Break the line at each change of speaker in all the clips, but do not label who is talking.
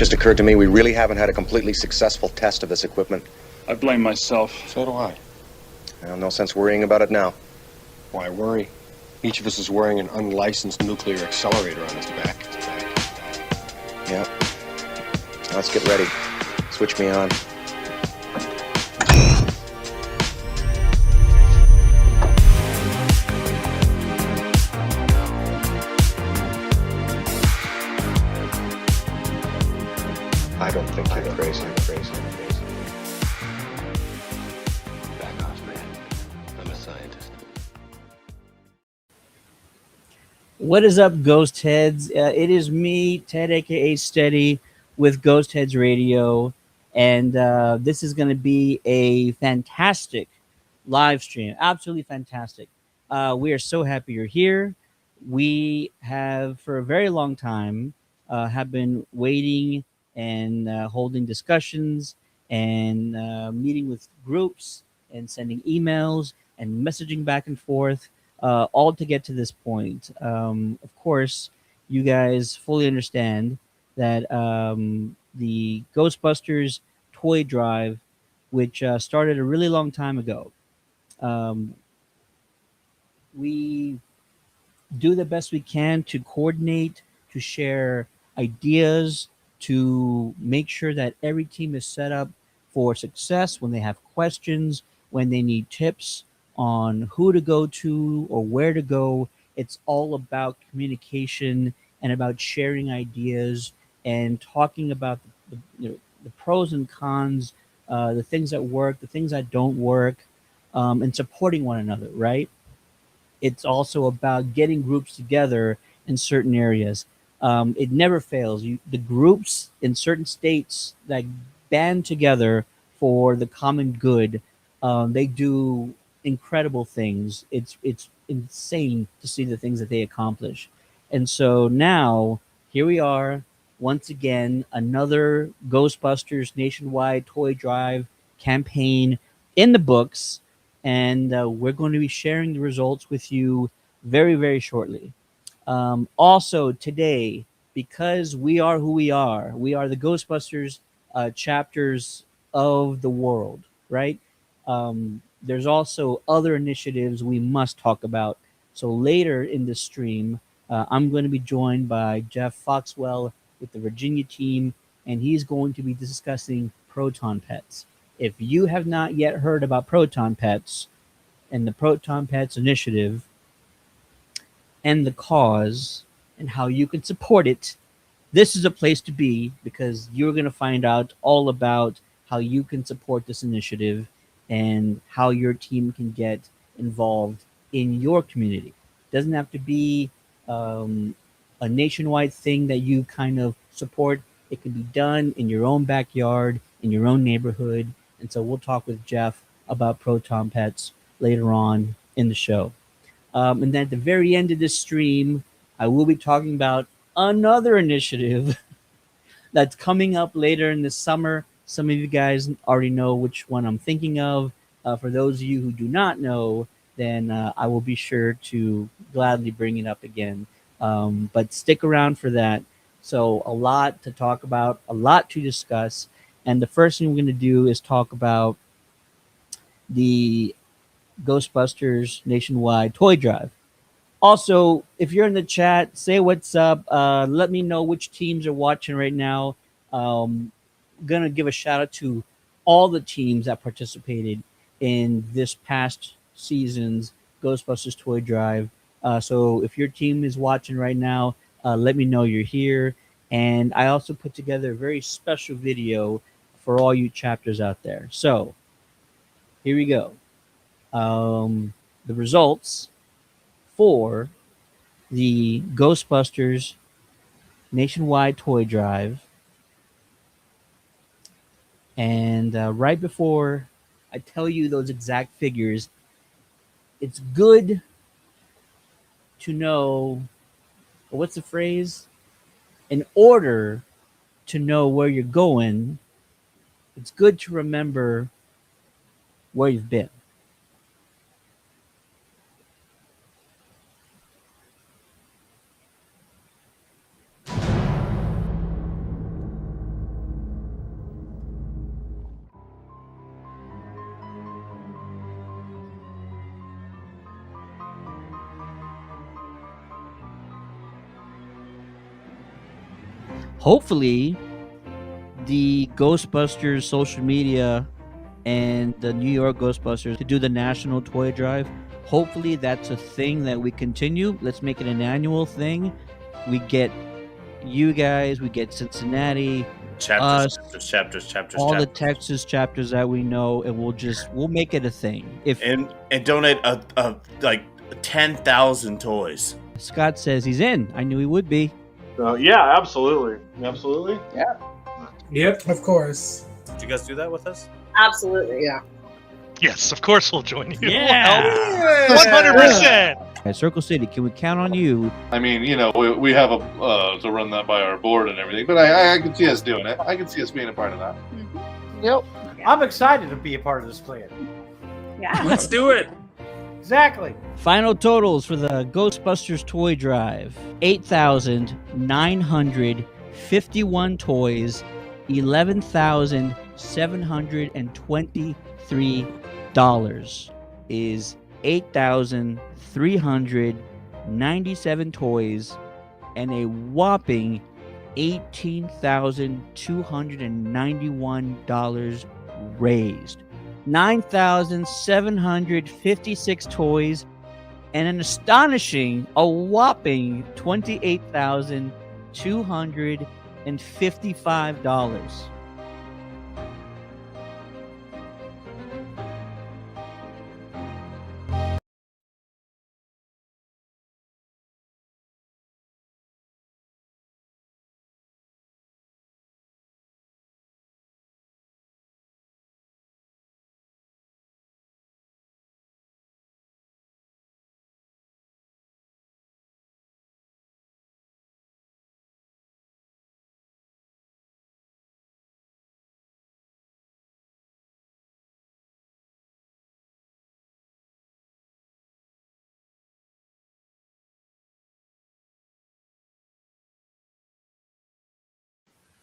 just occurred to me we really haven't had a completely successful test of this equipment.
I blame myself.
So do I.
Well, no sense worrying about it now.
Why worry? Each of us is wearing an unlicensed nuclear accelerator on his back.
Yeah. Now let's get ready. Switch me on. I don't think you're crazy.
Back off, man. I'm a scientist.
What is up, Ghostheads? It is me, Ted, aka Steady, with Ghostheads Radio, and this is going to be a fantastic live stream. Absolutely fantastic. We are so happy you're here. We have, for a very long time, have been waiting and holding discussions and meeting with groups and sending emails and messaging back and forth, all to get to this point. Of course, you guys fully understand that the Ghostbusters Toy Drive, which started a really long time ago, we do the best we can to coordinate, to share ideas, to make sure that every team is set up for success when they have questions, when they need tips on who to go to or where to go. It's all about communication and about sharing ideas and talking about the pros and cons, the things that work, the things that don't work, and supporting one another, right? It's also about getting groups together in certain areas. It never fails. The groups in certain states that band together for the common good, they do incredible things. It's insane to see the things that they accomplish. And so now here we are, once again, another Ghostbusters nationwide toy drive campaign in the books, and we're going to be sharing the results with you very, very shortly. Also, today, because we are who we are the Ghostbusters chapters of the world, right? There's also other initiatives we must talk about. So later in the stream, I'm going to be joined by Jeff Foxwell with the Virginia team, and he's going to be discussing Proton Pets. If you have not yet heard about Proton Pets and the Proton Pets initiative and the cause and how you can support it, this is a place to be, because you're going to find out all about how you can support this initiative and how your team can get involved in your community. It doesn't have to be a nationwide thing that you kind of support. It can be done in your own backyard, in your own neighborhood. And so we'll talk with Jeff about Proton Pets later on in the show. And then at the very end of this stream, I will be talking about another initiative that's coming up later in the summer. Some of you guys already know which one I'm thinking of. For those of you who do not know, then I will be sure to gladly bring it up again. But stick around for that. So a lot to talk about, a lot to discuss. And the first thing we're going to do is talk about the Ghostbusters nationwide toy drive. Also, if you're in the chat, say what's up. Let me know which teams are watching right now. Gonna give a shout out to all the teams that participated in this past season's Ghostbusters Toy Drive. So if your team is watching right now, let me know you're here. And I also put together a very special video for all you chapters out there. So here we go. The results for the Ghostbusters nationwide toy drive. And right before I tell you those exact figures, it's good to know, what's the phrase? In order to know where you're going, it's good to remember where you've been. hopefully the Ghostbusters social media and the New York Ghostbusters to do the national toy drive. Hopefully that's a thing that we continue. Let's make it an annual thing. We get you guys, we get Cincinnati, us,
chapters,
all the
chapters.
Texas chapters that we know, and we'll make it a thing. If
And donate a like 10,000 toys.
Scott says he's in, I knew he would be.
Yeah, absolutely. Absolutely.
Yep, of course.
Did you guys do that with us?
Absolutely.
Yeah.
Yes, of course we'll join you.
Yeah.
We'll help 100%.
At Circle City, can we count on you?
I mean, we have to run that by our board and everything, but I can see us doing it. I can see us being a part of that.
Yep.
I'm excited to be a part of this plan.
Yeah.
Let's do it.
Exactly.
Final totals for the Ghostbusters Toy Drive: 8,951 toys, $11,723 is 8,397 toys, and a whopping $18,291 raised. 9,756 toys, and an astonishing, a whopping $28,255.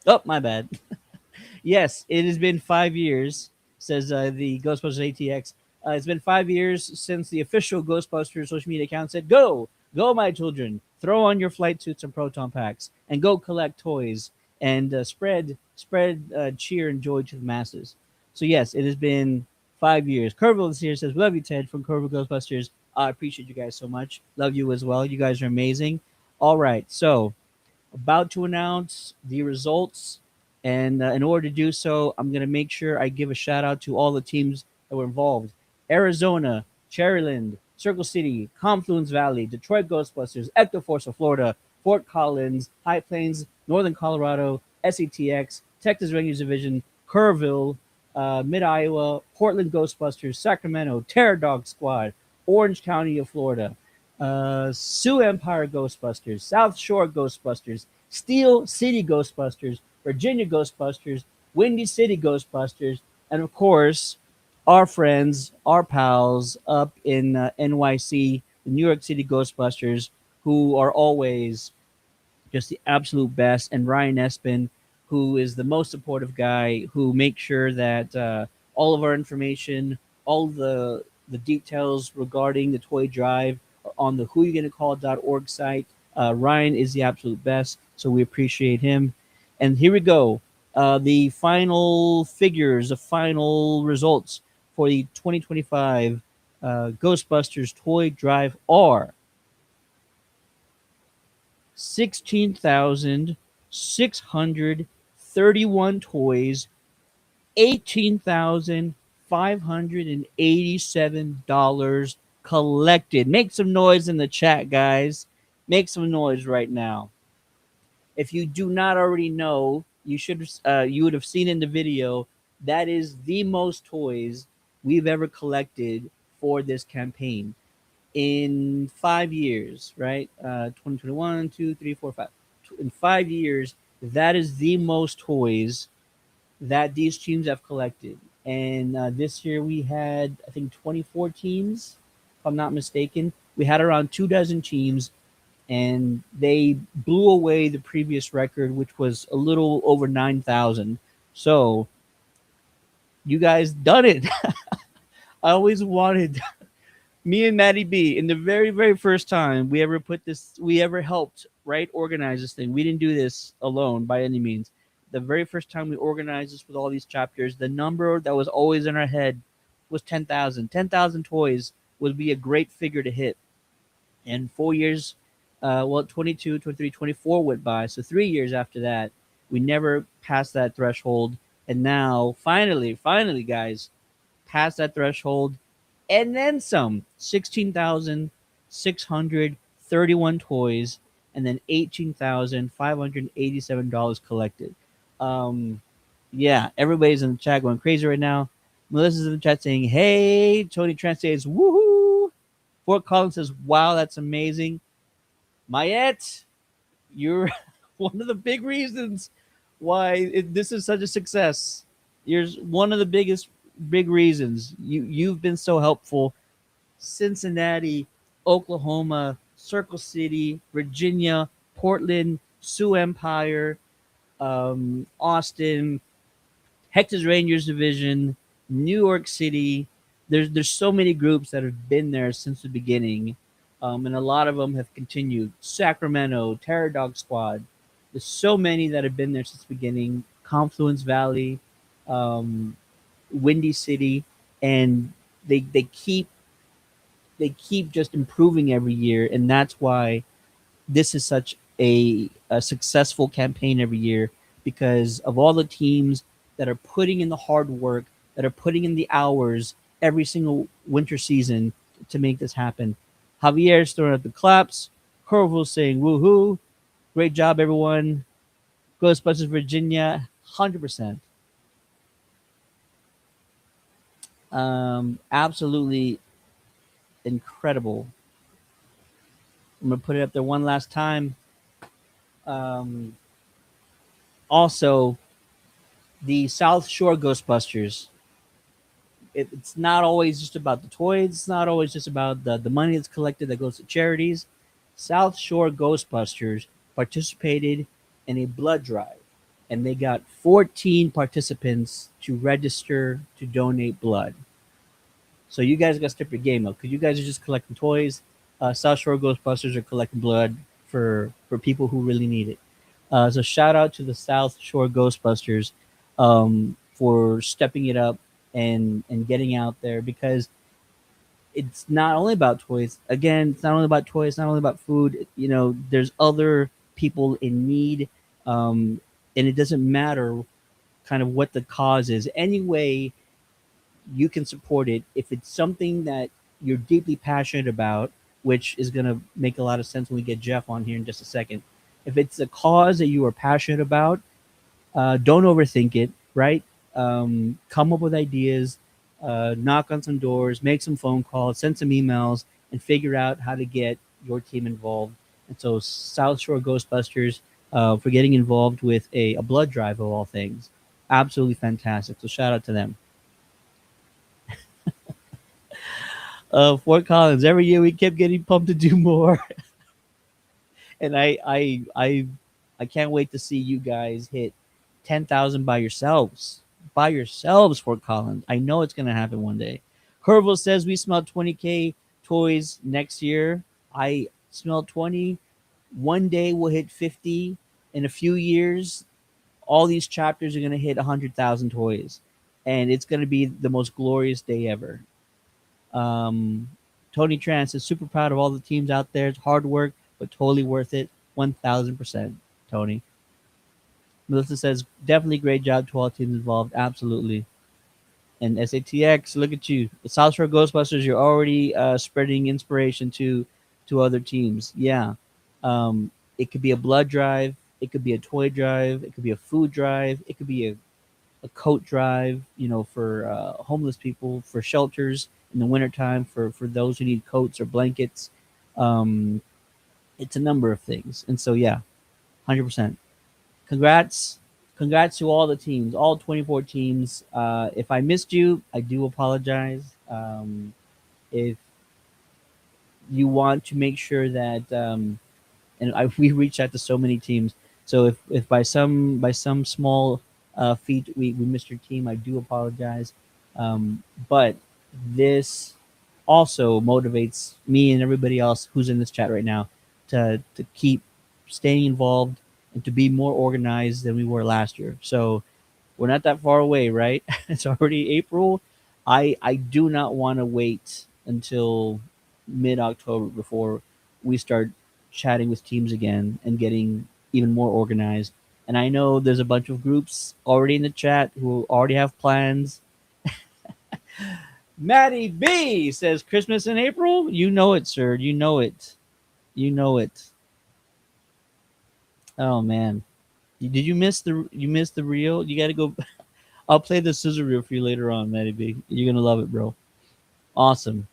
Oh, my bad. Yes, it has been 5 years, says the Ghostbusters ATX. It's been 5 years since the official Ghostbusters social media account said, go, my children, throw on your flight suits and proton packs, and go collect toys, and spread cheer and joy to the masses. So yes, it has been 5 years. Kerrville is here, says, we love you, Ted, from Kerrville Ghostbusters. I appreciate you guys so much. Love you as well. You guys are amazing. All right, so about to announce the results. And in order to do so, I'm going to make sure I give a shout out to all the teams that were involved: Arizona, Cherryland, Circle City, Confluence Valley, Detroit Ghostbusters, Ectoforce of Florida, Fort Collins, High Plains, Northern Colorado, SETX, Texas Rangers Division, Kerrville, Mid Iowa, Portland Ghostbusters, Sacramento, Terror Dog Squad, Orange County of Florida, Sioux Empire Ghostbusters, South Shore Ghostbusters, Steel City Ghostbusters, Virginia Ghostbusters, Windy City Ghostbusters, and of course, our friends, our pals up in NYC, the New York City Ghostbusters, who are always just the absolute best, and Ryan Espin, who is the most supportive guy, who makes sure that all of our information, all the details regarding the toy drive are on the whoyougonnacall.org site. Ryan is the absolute best, so we appreciate him. And here we go. The final figures, the final results for the 2025 Ghostbusters Toy Drive are 16,631 toys, $18,587 collected. Make some noise in the chat, guys. Make some noise right now. If you do not already know, you would have seen in the video, that is the most toys we've ever collected for this campaign in 5 years, right? 2021, 2, 3, 4, 5. In 5 years, that is the most toys that these teams have collected. And this year we had, I think, 24 teams, if I'm not mistaken. We had around 24 teams, and they blew away the previous record, which was a little over 9,000. So you guys done it. I always wanted, me and Maddie B, in the very, very first time we ever helped right? Organize this thing. We didn't do this alone by any means. The very first time we organized this with all these chapters, the number that was always in our head was 10,000. 10,000 toys would be a great figure to hit. And 4 years, 22, 23, 24 went by. So 3 years after that, we never passed that threshold. And now, finally, guys, passed that threshold and then some. 16,631 toys and then $18,587 collected. Yeah, everybody's in the chat going crazy right now. Melissa's in the chat saying, hey. Tony Trent says, woohoo. Fort Collins says, wow, that's amazing. Mayette, you're one of the big reasons why this is such a success. You're one of the big reasons. You've been so helpful. Cincinnati, Oklahoma, Circle City, Virginia, Portland, Sioux Empire, Austin, Hector's Rangers Division, New York City. There's so many groups that have been there since the beginning, and a lot of them have continued. Sacramento, Terror Dog Squad. There's so many that have been there since the beginning. Confluence Valley, Windy City, and they keep just improving every year, and that's why this is such a successful campaign every year, because of all the teams that are putting in the hard work, that are putting in the hours every single winter season to make this happen. Javier's throwing up the claps. Corval's saying woohoo. Great job, everyone. Ghostbusters Virginia, 100%. Absolutely incredible. I'm going to put it up there one last time. Also, the South Shore Ghostbusters. It's not always just about the toys. It's not always just about the money that's collected that goes to charities. South Shore Ghostbusters participated in a blood drive, and they got 14 participants to register to donate blood. So you guys got to step your game up, because you guys are just collecting toys. South Shore Ghostbusters are collecting blood for people who really need it. So shout out to the South Shore Ghostbusters for stepping it up and getting out there, because it's not only about toys. Again, it's not only about toys, it's not only about food. There's other people in need, and it doesn't matter kind of what the cause is. Anyway, you can support it. If it's something that you're deeply passionate about, which is going to make a lot of sense when we get Jeff on here in just a second. If it's a cause that you are passionate about, don't overthink it, right? Come up with ideas, knock on some doors, make some phone calls, send some emails, and figure out how to get your team involved. And so South Shore Ghostbusters, for getting involved with a blood drive of all things. Absolutely fantastic. So shout out to them. Fort Collins, every year we kept getting pumped to do more. And I can't wait to see you guys hit 10,000 by yourselves. By yourselves, Fort Collins. I know it's going to happen one day. Curville says we smell 20K toys next year. I smell 20. One day we'll hit 50. In a few years, all these chapters are going to hit 100,000 toys. And it's going to be the most glorious day ever. Tony Trans is super proud of all the teams out there. It's hard work, but totally worth it. 1,000%, Tony. Melissa says, definitely great job to all teams involved. Absolutely. And SATX, look at you. The South Shore Ghostbusters, you're already spreading inspiration to other teams. Yeah. It could be a blood drive. It could be a toy drive. It could be a food drive. It could be a coat drive, for homeless people, for shelters in the wintertime, for those who need coats or blankets. It's a number of things. And so, yeah, 100%. Congrats to all the teams, all 24 teams. If I missed you, I do apologize. If you want to make sure that, we reached out to so many teams. So if by some small feat we missed your team, I do apologize. But this also motivates me and everybody else who's in this chat right now to keep staying involved and to be more organized than we were last year. So we're not that far away, right? It's already April. I do not want to wait until mid-October before we start chatting with teams again and getting even more organized. And I know there's a bunch of groups already in the chat who already have plans. Maddie B says Christmas in April. You know it, sir. You know it. You know it. Oh man, did you miss the reel? You got to go. I'll play the scissor reel for you later on, Maddie B. You're gonna love it, bro. Awesome.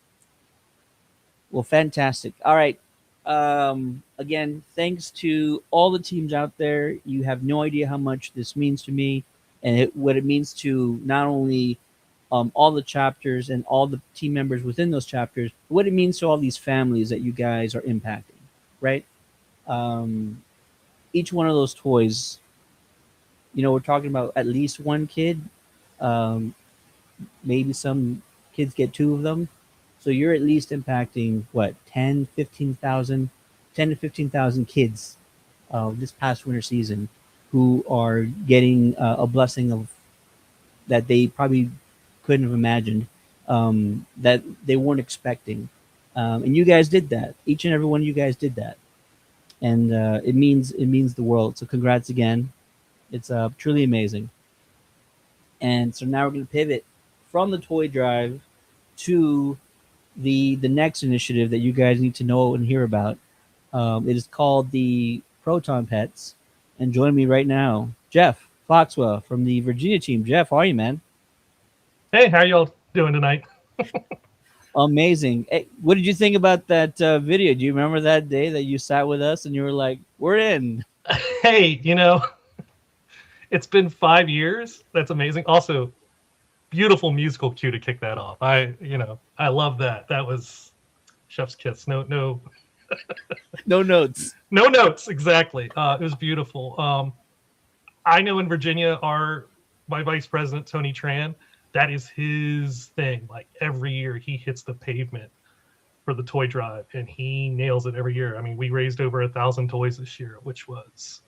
Well, fantastic. All right. Again, thanks to all the teams out there. You have no idea how much this means to me, and what it means to not only all the chapters and all the team members within those chapters, but what it means to all these families that you guys are impacting, right? Each one of those toys, we're talking about at least one kid. Maybe some kids get two of them. So you're at least impacting, 10 to 15,000 kids this past winter season who are getting a blessing of that they probably couldn't have imagined, that they weren't expecting. And you guys did that. Each and every one of you guys did that. And it means the world. So congrats again. It's truly amazing. And so now we're going to pivot from the toy drive to the next initiative that you guys need to know and hear about. It is called the Proton Pets. And joining me right now, Jeff Foxwell from the Virginia team. Jeff, how are you, man?
Hey, how y'all doing tonight?
Amazing. Hey, what did you think about that video? Do you remember that day that you sat with us and you were like, we're in?
Hey, it's been 5 years. That's amazing. Also, beautiful musical cue to kick that off. I love that. That was chef's kiss. No
no notes.
No notes. Exactly. It was beautiful. I know in Virginia, my vice president, Tony Tran, that is his thing. Like every year he hits the pavement for the toy drive and he nails it every year. I mean, we raised over 1,000 toys this year, which was,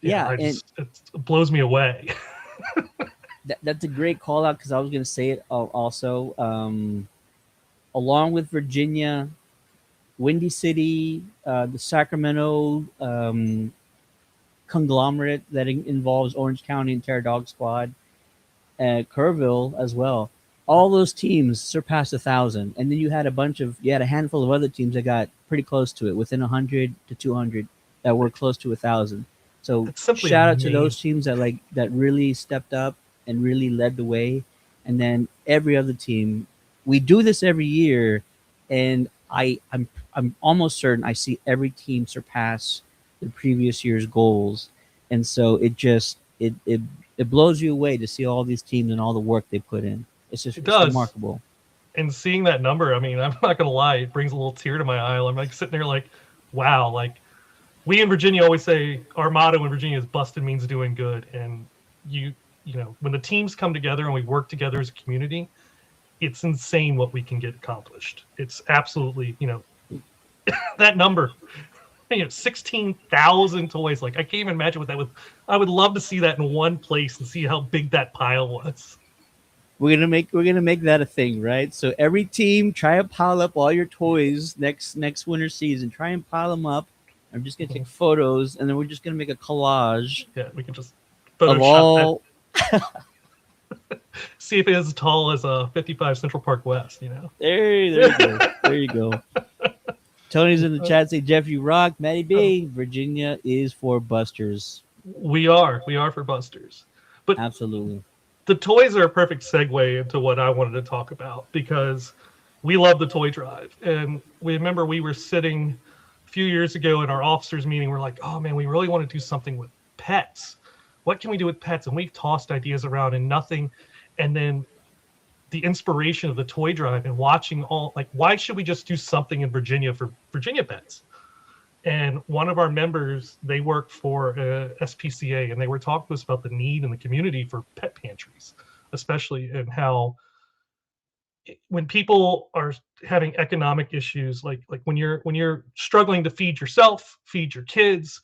it blows me away.
That's a great call out because I was going to say it also. Along with Virginia, Windy City, the Sacramento conglomerate that involves Orange County and Terror Dog Squad, Kerrville as well. All those teams surpassed 1,000, and then you had a handful of other teams that got pretty close to it, within 100 to 200 that were close to 1,000. So shout out to those teams that really stepped up and really led the way, and then every other team. We do this every year, and I'm almost certain I see every team surpass the previous year's goals, and so it blows you away to see all these teams and all the work they put in. It's remarkable.
And seeing that number, I mean, I'm not gonna lie, it brings a little tear to my eye. I'm like sitting there like, wow, like we in Virginia always say our motto in Virginia is busted means doing good. And you know, when the teams come together and we work together as a community, it's insane what we can get accomplished. It's absolutely, that number, 16,000 toys. Like I can't even imagine what that would. I would love to see that in one place and see how big that pile was.
We're gonna make that a thing, right? So every team try to pile up all your toys next winter season. Try and pile them up. I'm just gonna take photos, and then we're just gonna make a collage.
Yeah, we can just
Photoshop all.
See if it is as tall as 55 Central Park West.
There you go. There you go. Tony's in the chat. Say Jeff, you rock. Maddie B. Virginia is for Busters.
We are for Busters. But
absolutely.
The toys are a perfect segue into what I wanted to talk about because we love the toy drive. And we remember we were sitting a few years ago in our officers meeting. We're like, oh man, we really want to do something with pets. What can we do with pets? And we've tossed ideas around and nothing. And then the inspiration of the toy drive and watching why should we just do something in Virginia for Virginia pets? And one of our members, they work for SPCA, and they were talking to us about the need in the community for pet pantries, especially, and how when people are having economic issues, like when you're struggling to feed yourself, feed your kids,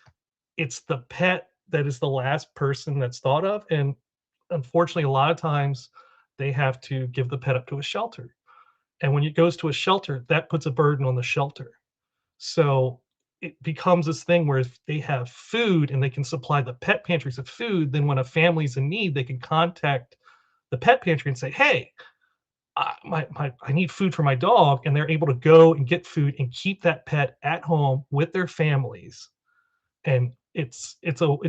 it's the pet that is the last person that's thought of. And unfortunately, a lot of times they have to give the pet up to a shelter. And when it goes to a shelter, that puts a burden on the shelter. So it becomes this thing where if they have food and they can supply the pet pantries of food, then when a family's in need, they can contact the pet pantry and say, hey, I need food for my dog. And they're able to go and get food and keep that pet at home with their families. And it's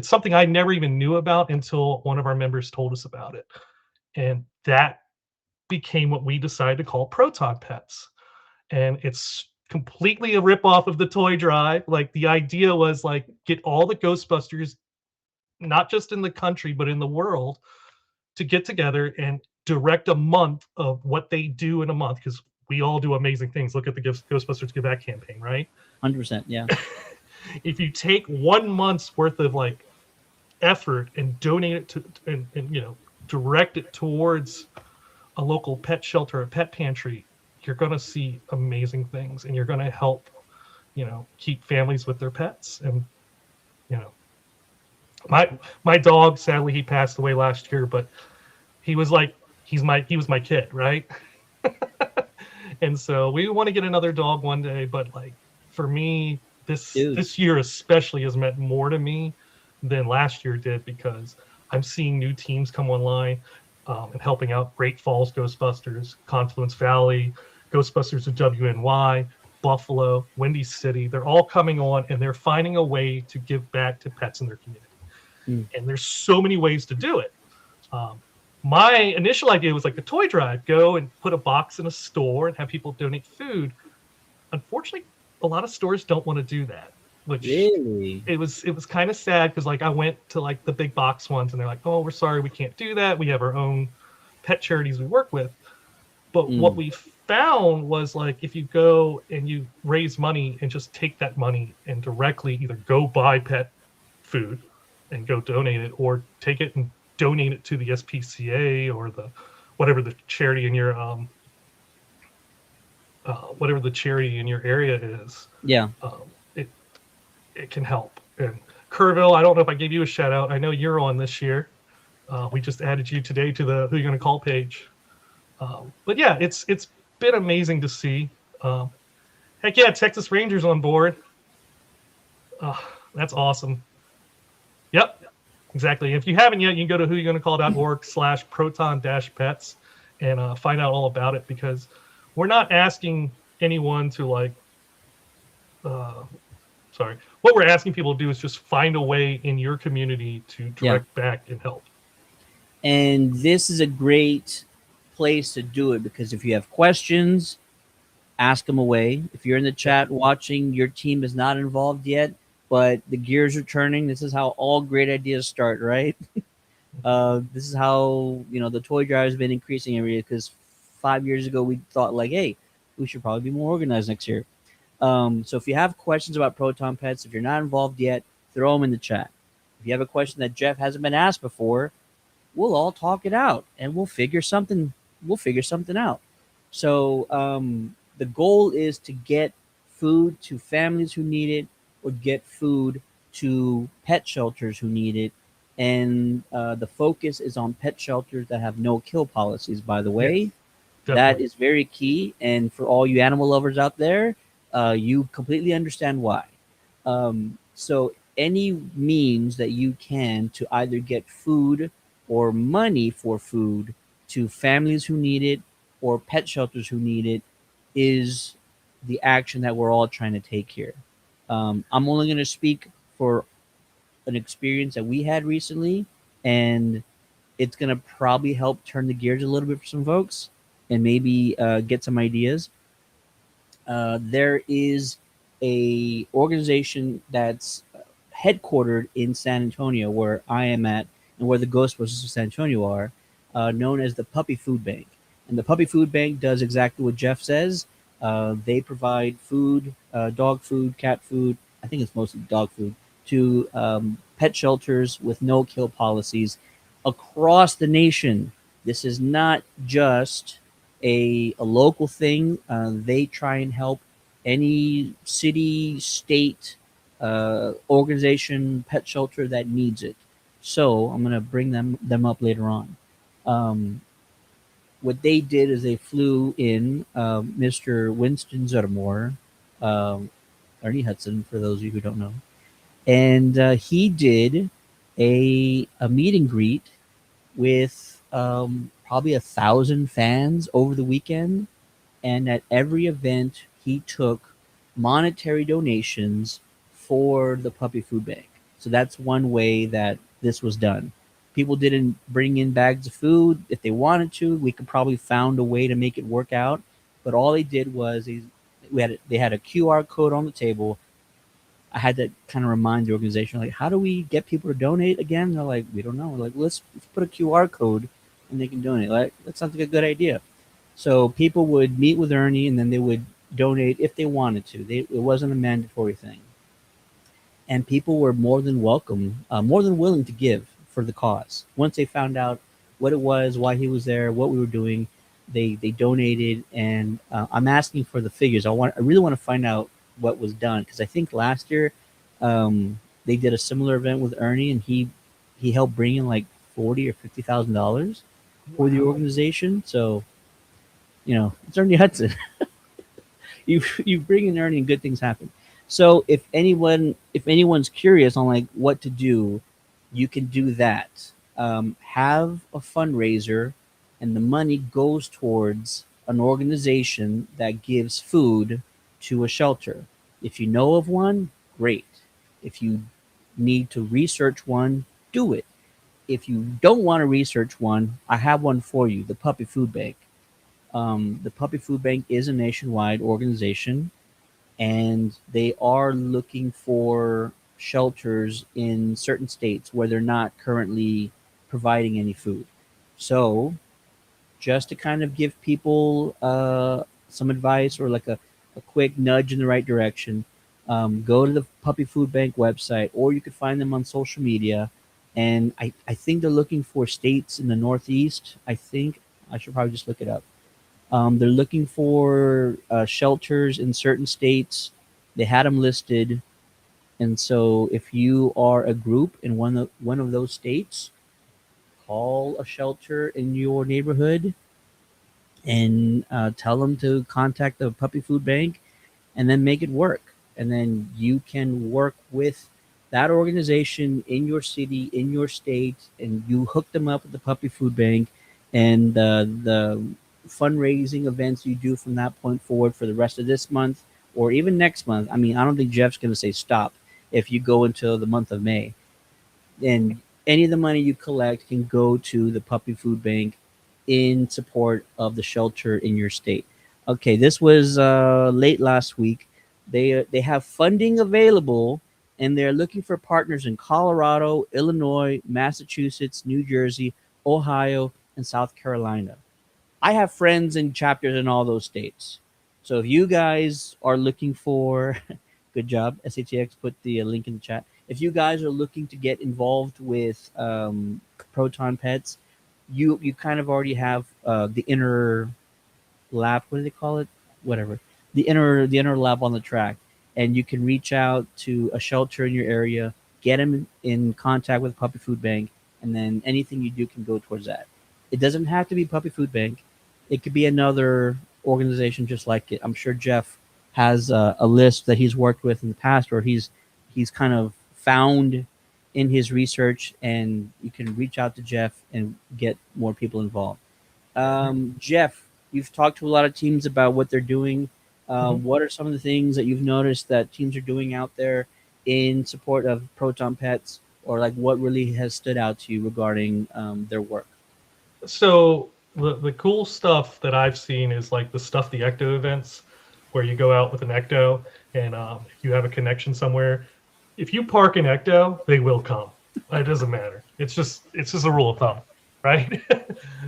something I never even knew about until one of our members told us about it. And that became what we decided to call Proton Pets. And it's completely a ripoff of the toy drive. Like, the idea was like, get all the Ghostbusters, not just in the country, but in the world, to get together and direct a month of what they do in a month. Because we all do amazing things. Look at the Ghostbusters Give Back campaign, right?
100%, yeah.
If you take 1 month's worth of like effort and donate it to and direct it towards a local pet shelter, a pet pantry, you're going to see amazing things, and you're going to help keep families with their pets. And my dog, sadly, he passed away last year, but he was my kid, right? And so we want to get another dog one day, but like, for me, this year especially has meant more to me than last year did, because I'm seeing new teams come online and helping out. Great Falls Ghostbusters, Confluence Valley, Ghostbusters of WNY, Buffalo, Windy City. They're all coming on, and they're finding a way to give back to pets in their community. And there's so many ways to do it. My initial idea was like the toy drive, go and put a box in a store and have people donate food. Unfortunately, a lot of stores don't want to do that, which
really,
it was kind of sad, because like I went to like the big box ones and they're like, oh, we're sorry, we can't do that. We have our own pet charities we work with. But what we found was, like, if you go and you raise money and just take that money and directly either go buy pet food and go donate it, or take it and donate it to the SPCA or the whatever the charity in your whatever the charity in your area is.
Yeah.
It can help. And Kerrville, I don't know if I gave you a shout out. I know you're on this year. We just added you today to the Who You Gonna Call page. But yeah, it's been amazing to see. Heck yeah, Texas Rangers on board. That's awesome. Yep, exactly. If you haven't yet, you can go to whoyougonnacall.org/proton-pets and find out all about it, because we're not asking anyone to like, what we're asking people to do is just find a way in your community to direct back and help.
And this is a great place to do it, because if you have questions, ask them away. If you're in the chat watching, your team is not involved yet, but the gears are turning. This is how all great ideas start, right? This is how the toy drive has been increasing every year, because 5 years ago we thought like, hey, we should probably be more organized next year. So if you have questions about Proton Pets, if you're not involved yet, throw them in the chat. If you have a question that Jeff hasn't been asked before, we'll all talk it out and we'll figure something out. So the goal is to get food to families who need it, or get food to pet shelters who need it. And the focus is on pet shelters that have no kill policies, by the way. Yes, that is very key. And for all you animal lovers out there, you completely understand why. So any means that you can to either get food or money for food to families who need it or pet shelters who need it is the action that we're all trying to take here. I'm only going to speak for an experience that we had recently, and it's going to probably help turn the gears a little bit for some folks and maybe get some ideas. There is a organization that's headquartered in San Antonio, where I am at, and where the Ghostbusters of San Antonio are, known as the Puppy Food Bank. And the Puppy Food Bank does exactly what Jeff says. They provide food, dog food, cat food, I think it's mostly dog food, to pet shelters with no-kill policies across the nation. This is not just a local thing. They try and help any city, state, organization, pet shelter that needs it. So I'm gonna bring them up later on. Um, what they did is they flew in Mr. Winston Zuttermore, um, Ernie Hudson, for those of you who don't know, and he did a meet and greet with probably 1,000 fans over the weekend, and at every event he took monetary donations for the puppy food bank. So that's one way that this was done. People didn't bring in bags of food. If they wanted to, we could probably found a way to make it work out. But all they did was they had a QR code on the table. I had to kind of remind the organization, like, how do we get people to donate again? They're like, we don't know. We're like, let's put a QR code and they can donate. Like, that sounds like a good idea. So people would meet with Ernie and then they would donate if they wanted to. It wasn't a mandatory thing. And people were more than welcome, more than willing to give for the cause. Once they found out what it was, why he was there, what we were doing, they donated. And I'm asking for the figures. I really want to find out what was done, because I think last year they did a similar event with Ernie, and he helped bring in like $40,000 or $50,000 for the organization. So, it's Ernie Hudson. you bring in Ernie and good things happen. So if anyone's curious on like what to do, you can do that. Have a fundraiser, and the money goes towards an organization that gives food to a shelter. If you know of one, great. If you need to research one, do it. If you don't want to research one, I have one for you, the Puppy Food Bank. The Puppy Food Bank is a nationwide organization, and they are looking for shelters in certain states where they're not currently providing any food. So, just to kind of give people some advice or like a quick nudge in the right direction, go to the Puppy Food Bank website, or you could find them on social media. And I think they're looking for states in the Northeast. I think I should probably just look it up. They're looking for shelters in certain states. They had them listed. And so if you are a group in one of those states, call a shelter in your neighborhood and tell them to contact the Puppy Food Bank, and then make it work. And then you can work with that organization in your city, in your state, and you hook them up with the Puppy Food Bank, and the fundraising events you do from that point forward for the rest of this month or even next month. I mean, I don't think Jeff's going to say stop if you go until the month of May. And any of the money you collect can go to the Puppy Food Bank in support of the shelter in your state. Okay, this was late last week. They have funding available, and they're looking for partners in Colorado, Illinois, Massachusetts, New Jersey, Ohio, and South Carolina. I have friends in chapters in all those states. So if you guys are looking for, good job, SATX put the link in the chat. If you guys are looking to get involved with Proton Pets, you kind of already have the inner lab. What do they call it? Whatever. The inner lab on the track, and you can reach out to a shelter in your area, get them in contact with Puppy Food Bank, and then anything you do can go towards that. It doesn't have to be Puppy Food Bank. It could be another organization just like it. I'm sure Jeff has a list that he's worked with in the past, or he's kind of found in his research, and you can reach out to Jeff and get more people involved. Jeff, you've talked to a lot of teams about what they're doing. What are some of the things that you've noticed that teams are doing out there in support of Proton Pets, or like what really has stood out to you regarding their work?
So the cool stuff that I've seen is like the Stuff the Ecto events, where you go out with an Ecto and you have a connection somewhere. If you park an Ecto, they will come. It doesn't matter. It's just a rule of thumb, right?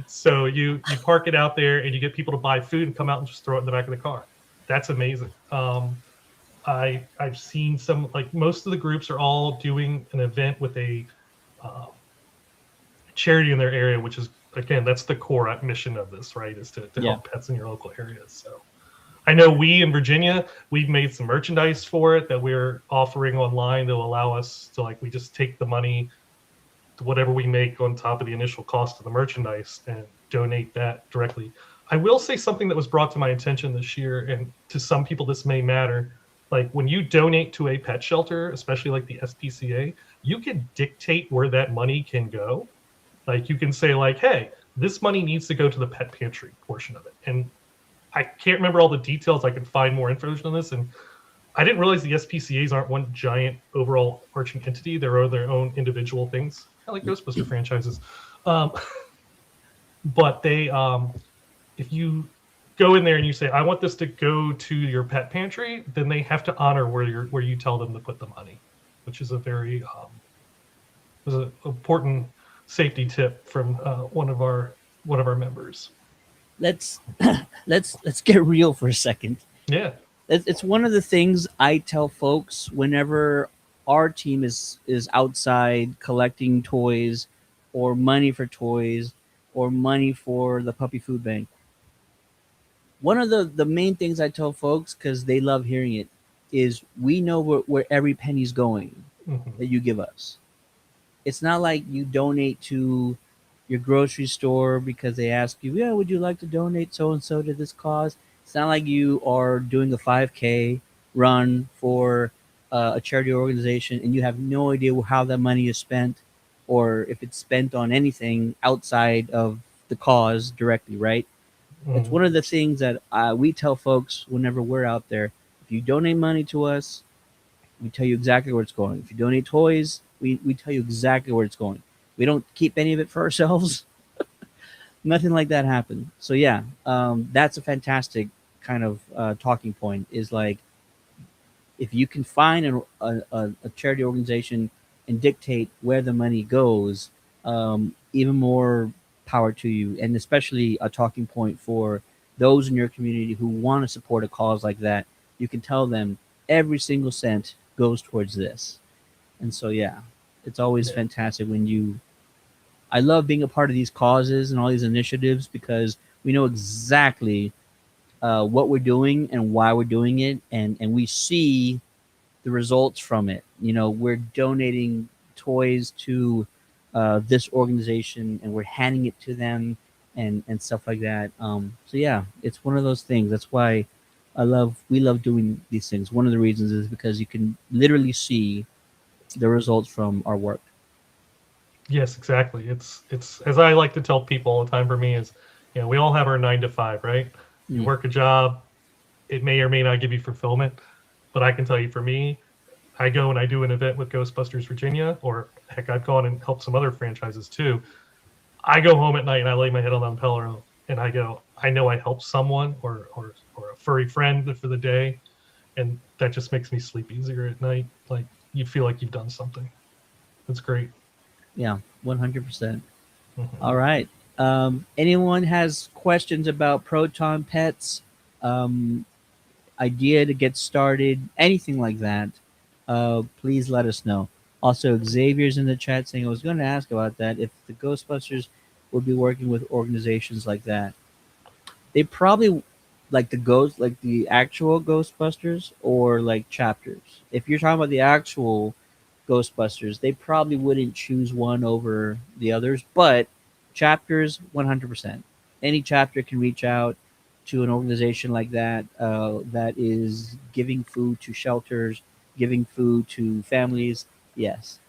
So you park it out there and you get people to buy food and come out and just throw it in the back of the car. That's amazing. I've seen some, like most of the groups are all doing an event with a charity in their area, which is again, that's the core mission of this, right? Is to
Yeah.
help pets in your local areas. So I know we in Virginia, we've made some merchandise for it that we're offering online that will allow us to, like, we just take the money to whatever we make on top of the initial cost of the merchandise and donate that directly. I will say something that was brought to my attention this year, and to some people this may matter. Like, when you donate to a pet shelter, especially like the SPCA, you can dictate where that money can go. Like, you can say, like, hey, this money needs to go to the pet pantry portion of it. And I can't remember all the details. I can find more information on this. And I didn't realize the SPCAs aren't one giant overall arching entity. They're their own individual things, kind of like Ghostbuster franchises. But they, if you go in there and you say, I want this to go to your pet pantry, then they have to honor where you tell them to put the money, which is a very was an important safety tip from one of our members.
Let's get real for a second.
Yeah.
It's one of the things I tell folks whenever our team is outside collecting toys or money for toys or money for the puppy food bank. One of the main things I tell folks, because they love hearing it, is we know where every penny's going that you give us. It's not like you donate to your grocery store because they ask you, yeah, would you like to donate so-and-so to this cause? It's not like you are doing a 5K run for a charity organization and you have no idea how that money is spent or if it's spent on anything outside of the cause directly, right? It's one of the things that we tell folks whenever we're out there. If you donate money to us, we tell you exactly where it's going. If you donate toys, we tell you exactly where it's going. We don't keep any of it for ourselves. Nothing like that happened. So yeah, that's a fantastic kind of talking point, is like, if you can find a charity organization and dictate where the money goes, even more power to you. And especially a talking point for those in your community who want to support a cause like that. You can tell them every single cent goes towards this. And so yeah, it's always fantastic when I love being a part of these causes and all these initiatives, because we know exactly what we're doing and why we're doing it, and we see the results from it. You know, we're donating toys to this organization and we're handing it to them and stuff like that. So yeah, it's one of those things. That's why we love doing these things. One of the reasons is because you can literally see the results from our work.
Yes, exactly. It's as I like to tell people all the time, for me is, you know, we all have our 9 to 5, right? You work a job, it may or may not give you fulfillment, but I can tell you, for me, I go and I do an event with Ghostbusters Virginia, or heck, I've gone and helped some other franchises too. I go home at night and I lay my head on the pillow and I go, I know I helped someone or a furry friend for the day, and that just makes me sleep easier at night. Like, you feel like you've done something. It's great.
Yeah, 100%. All right. Anyone has questions about Proton Pets, idea to get started, anything like that, please let us know. Also, Xavier's in the chat saying, I was going to ask about that, if the Ghostbusters would be working with organizations like that. They probably like the actual Ghostbusters, or like chapters. If you're talking about the actual Ghostbusters, they probably wouldn't choose one over the others, but chapters, 100%. Any chapter can reach out to an organization like that, that is giving food to shelters, giving food to families. Yes.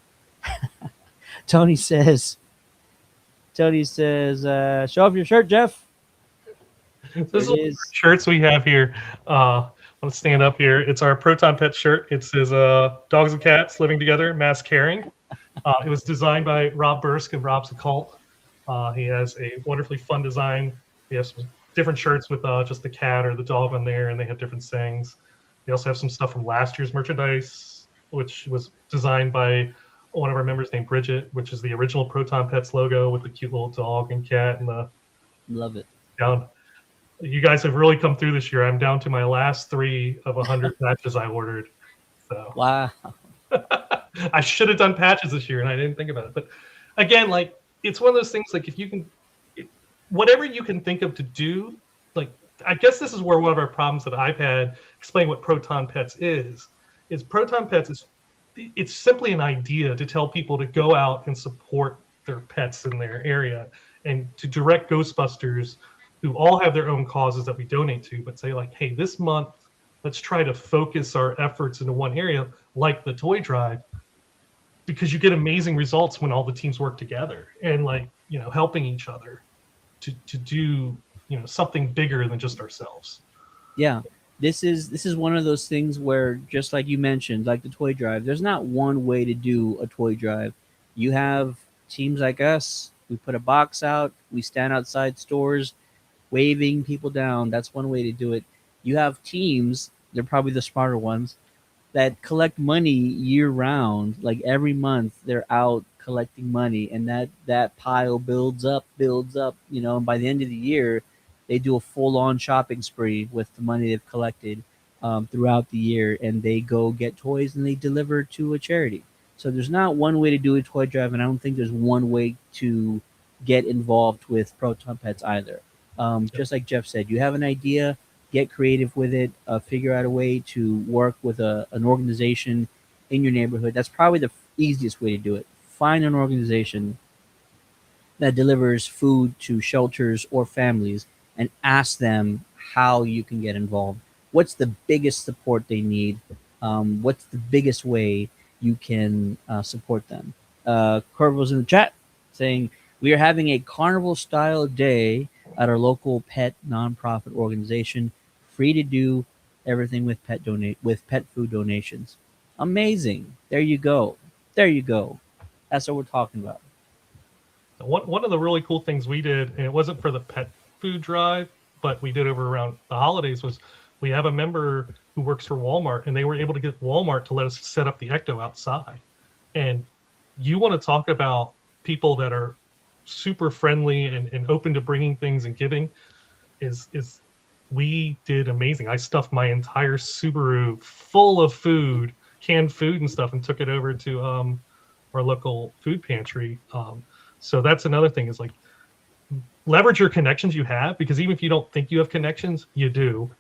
Tony says, show off your shirt, Jeff.
This is shirts we have here. Let's stand up here. It's our Proton Pet shirt. It says dogs and cats living together, mass caring. It was designed by Rob Bursk of Rob's Occult. He has a wonderfully fun design. We have some different shirts with just the cat or the dog on there, and they have different sayings. We also have some stuff from last year's merchandise, which was designed by one of our members named Bridget, which is the original Proton Pets logo with the cute little dog and cat and the.
Love it.
Down. You guys have really come through this year. I'm down to my last 3 of 100 patches I ordered. So
wow.
I should have done patches this year and I didn't think about it. But again, like, it's one of those things, like, if you can, whatever you can think of to do. Like, I guess this is where one of our problems that I've had explain what Proton Pets is Proton Pets is, it's simply an idea to tell people to go out and support their pets in their area, and to direct Ghostbusters, who all have their own causes that we donate to, but say like, hey, this month, let's try to focus our efforts into one area, like the toy drive, because you get amazing results when all the teams work together and, like, you know, helping each other to do, you know, something bigger than just ourselves.
Yeah. This is one of those things where, just like you mentioned, like the toy drive, there's not one way to do a toy drive. You have teams like us. We put a box out. We stand outside stores, waving people down. That's one way to do it. You have teams. They're probably the smarter ones that collect money year round. Like every month, they're out collecting money, and that pile builds up. You know, and by the end of the year, they do a full-on shopping spree with the money they've collected throughout the year, and they go get toys and they deliver to a charity. So there's not one way to do a toy drive, and I don't think there's one way to get involved with Proton Pets either. Just like Jeff said, you have an idea, get creative with it, figure out a way to work with an organization in your neighborhood. That's probably the easiest way to do it. Find an organization that delivers food to shelters or families, and ask them how you can get involved. What's the biggest support they need? What's the biggest way you can support them? Corvo's in the chat saying, we are having a carnival-style day at our local pet nonprofit organization. Free to do, everything with pet food donations. Amazing. There you go. That's what we're talking about.
One of the really cool things we did, and it wasn't for the pet food drive, but we did over around the holidays, was we have a member who works for Walmart, and they were able to get Walmart to let us set up the Ecto outside. And you want to talk about people that are super friendly and open to bringing things and giving, is we did amazing. I stuffed my entire Subaru full of food, canned food and stuff, and took it over to our local food pantry. So that's another thing, is like, leverage your connections you have, because even if you don't think you have connections, you do.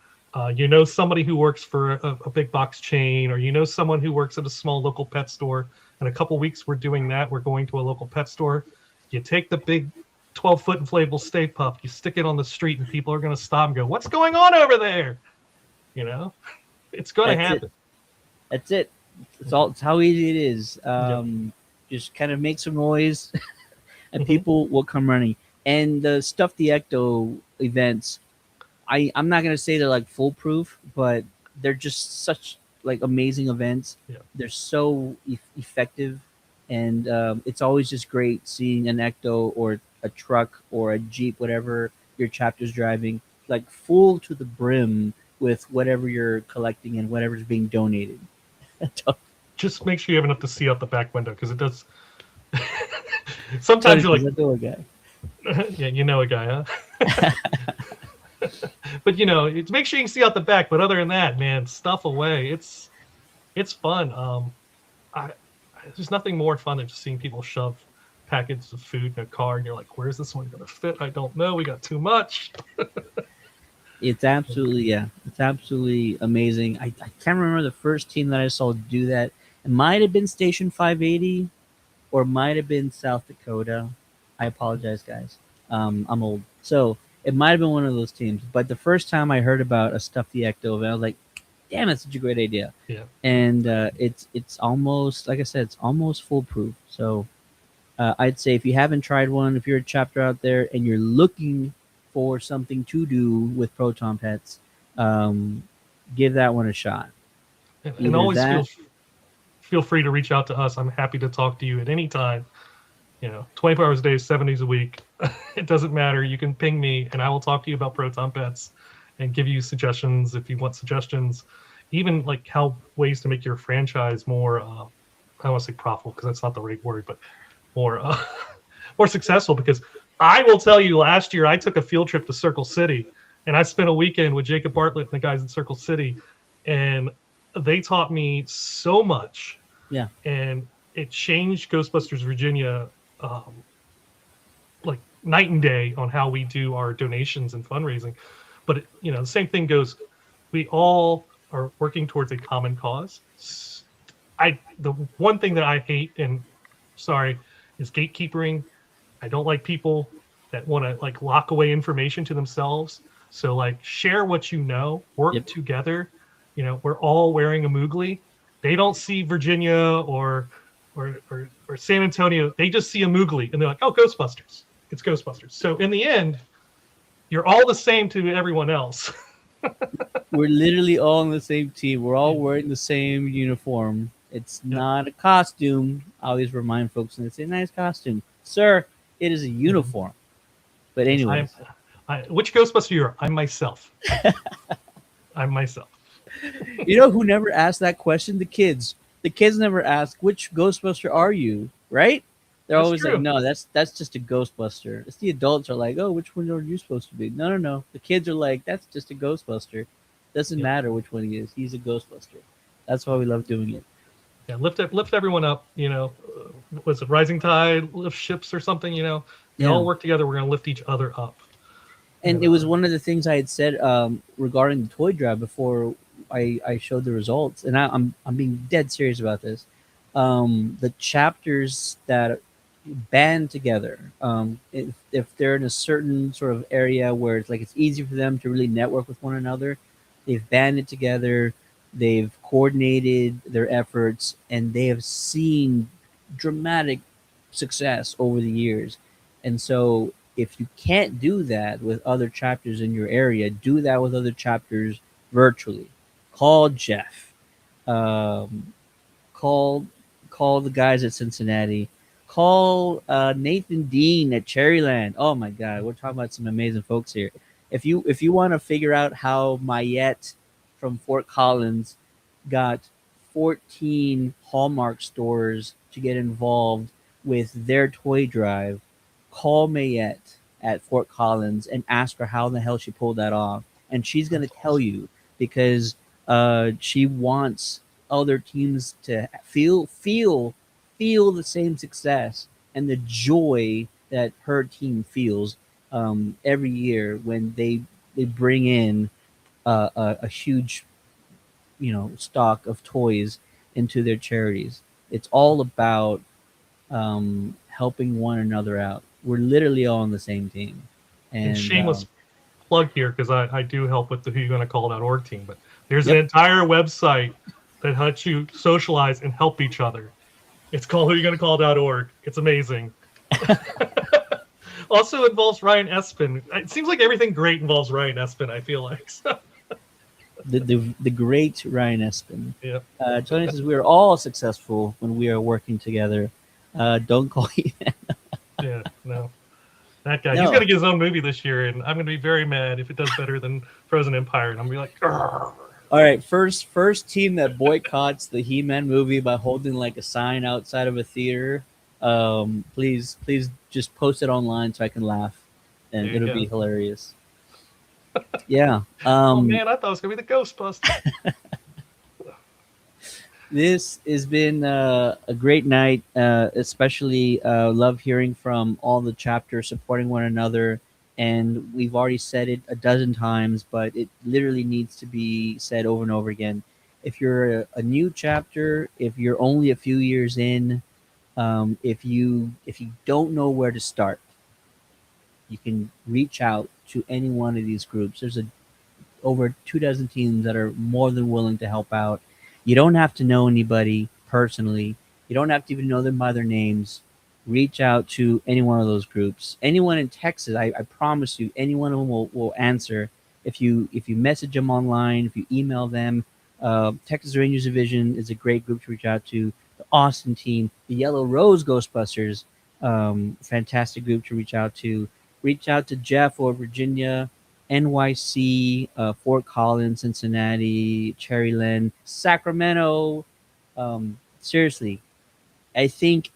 You know somebody who works for a big box chain, or you know someone who works at a small local pet store. In a couple weeks, we're doing that. We're going to a local pet store. You take the big 12-foot inflatable Stay Puft, you stick it on the street, and people are going to stop and go, "What's going on over there?" You know, it's going to happen.
That's it. It's how easy it is. Just kind of make some noise, and people will come running. And the Stuff the Ecto events, I'm not going to say they're like foolproof, but they're just such like amazing events.
Yeah.
They're so effective, and it's always just great seeing an Ecto or a truck or a Jeep, whatever your chapter's driving, like full to the brim with whatever you're collecting and whatever's being donated.
Just make sure you have enough to see out the back window, because it does. Sometimes you're like,
guy.
Yeah, you know a guy, huh? But you know, make sure you can see out the back. But other than that, man, stuff away. It's fun. There's nothing more fun than just seeing people shove packets of food in a car, and you're like, "Where's this one going to fit? I don't know. We got too much."
It's absolutely amazing. I can't remember the first team that I saw do that. It might have been Station 580, or might have been South Dakota. I apologize, guys. I'm old. So it might have been one of those teams. But the first time I heard about a Stuff the Ecto event, I was like, damn, that's such a great idea.
Yeah.
And it's almost, like I said, it's almost foolproof. So I'd say if you haven't tried one, if you're a chapter out there and you're looking for something to do with Proton Pets, give that one a shot.
And always feel free to reach out to us. I'm happy to talk to you at any time. 24 hours a day, 7 days a week. It doesn't matter. You can ping me, and I will talk to you about Proton Pets and give you suggestions if you want suggestions. Even like how ways to make your franchise more, I don't want to say profitable because that's not the right word, but more successful. Because I will tell you, last year I took a field trip to Circle City, and I spent a weekend with Jacob Bartlett and the guys at Circle City, and they taught me so much. Yeah. And it changed Ghostbusters Virginia, like night and day on how we do our donations and fundraising. But the same thing goes. We all are working towards a common cause. The one thing that I hate and sorry is gatekeepering. I don't like people that want to like lock away information to themselves. So like share what you know, work together. We're all wearing a Moogly. They don't see Virginia or San Antonio. They just see a Moogly and they're like, oh, Ghostbusters. It's Ghostbusters. So in the end, you're all the same to everyone else.
We're literally all on the same team. We're all wearing the same uniform. It's not a costume. I always remind folks when they say nice costume. Sir, it is a uniform. But anyways.
Which Ghostbuster you are? I'm myself. I'm myself.
You know who never asked that question? The kids. The kids never ask, which Ghostbuster are you? Right? They're
That's
always
true.
like, no, that's just a Ghostbuster. It's the adults are like, oh, which one are you supposed to be? No. The kids are like, that's just a Ghostbuster. Doesn't matter which one he is. He's a Ghostbuster. That's why we love doing it.
Yeah, lift everyone up. Was it Rising Tide lift ships or something? We all work together. We're gonna lift each other up.
And it was one of the things I had said regarding the toy drive before I showed the results, and I'm being dead serious about this. The chapters that band together, if they're in a certain sort of area where it's easy for them to really network with one another, they've banded together, they've coordinated their efforts, and they have seen dramatic success over the years. And so if you can't do that with other chapters in your area, do that with other chapters virtually. Call Jeff. Call the guys at Cincinnati. Call Nathan Dean at Cherryland. Oh my God, we're talking about some amazing folks here. If you want to figure out how Mayette from Fort Collins got 14 Hallmark stores to get involved with their toy drive, call Mayette at Fort Collins and ask her how the hell she pulled that off. And she's going to tell you, because she wants other teams to feel the same success and the joy that her team feels every year when they bring in a huge stock of toys into their charities. It's all about helping one another out. We're literally all on the same team.
And shameless plug here, because I do help with the Who You Gonna Call.org team, but there's an entire website that helps you socialize and help each other. It's called Who You Gonna Call.org. It's amazing. Also involves Ryan Espin. It seems like everything great involves Ryan Espin, I feel like.
The great Ryan Espin.
Yeah.
Tony says we are all successful when we are working together. Don't call you.
Yeah, no. That guy. No. He's going to get his own movie this year, and I'm going to be very mad if it does better than Frozen Empire. And I'm going to be like, Argh.
All right, first team that boycotts the He-Man movie by holding like a sign outside of a theater. Please just post it online so I can laugh, and it'll be hilarious. Yeah.
Oh man, I thought it was gonna be the Ghostbusters.
This has been a great night. Especially love hearing from all the chapters supporting one another. And we've already said it a dozen times, but it literally needs to be said over and over again. If you're a new chapter, if you're only a few years in, if you don't know where to start, you can reach out to any one of these groups. There's over 24 teams that are more than willing to help out. You don't have to know anybody personally. You don't have to even know them by their names. Reach out to any one of those groups. Anyone in Texas, I promise you, any one of them will answer. If you message them online, if you email them, Texas Rangers Division is a great group to reach out to. The Austin team, the Yellow Rose Ghostbusters, fantastic group to reach out to. Reach out to Jeff or Virginia, NYC, Fort Collins, Cincinnati, Cherryland, Sacramento. Seriously, I think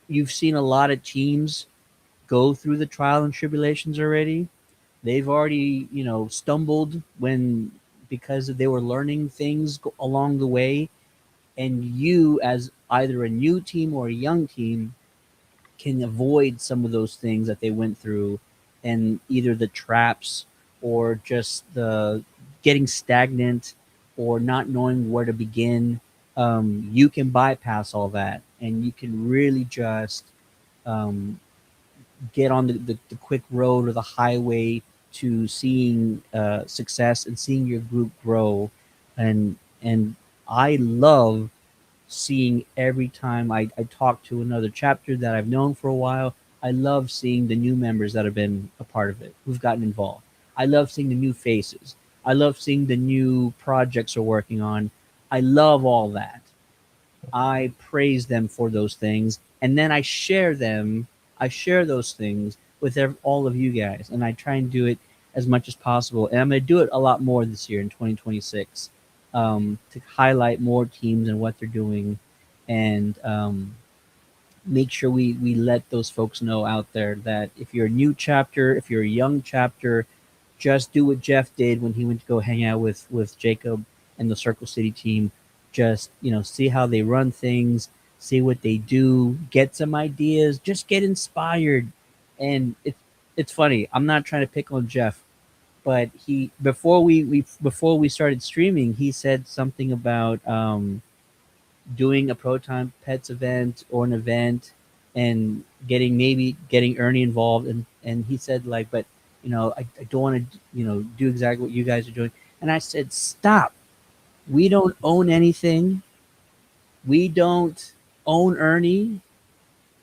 you've seen a lot of teams go through the trial and tribulations already. They've already, stumbled because they were learning things along the way. And you, as either a new team or a young team, can avoid some of those things that they went through, and either the traps or just the getting stagnant or not knowing where to begin. You can bypass all that, and you can really just um, get on the quick road or the highway to seeing success and seeing your group grow. And I love seeing every time I talk to another chapter that I've known for a while. I love seeing the new members that have been a part of it, who've gotten involved. I love seeing the new faces. I love seeing the new projects we're working on. I love all that. I praise them for those things, and then I share them. I share those things with all of you guys, and I try and do it as much as possible. And I'm going to do it a lot more this year in 2026, to highlight more teams and what they're doing, and make sure we let those folks know out there that if you're a new chapter, if you're a young chapter, just do what Jeff did when he went to go hang out with Jacob and the Circle City team. Just, see how they run things, see what they do, get some ideas, just get inspired. And it's funny. I'm not trying to pick on Jeff, but he before we started streaming, he said something about doing a Proton Pets event or an event and getting Ernie involved, and he said, like, but I don't want to do exactly what you guys are doing. And I said, stop. We don't own anything. We don't own Ernie.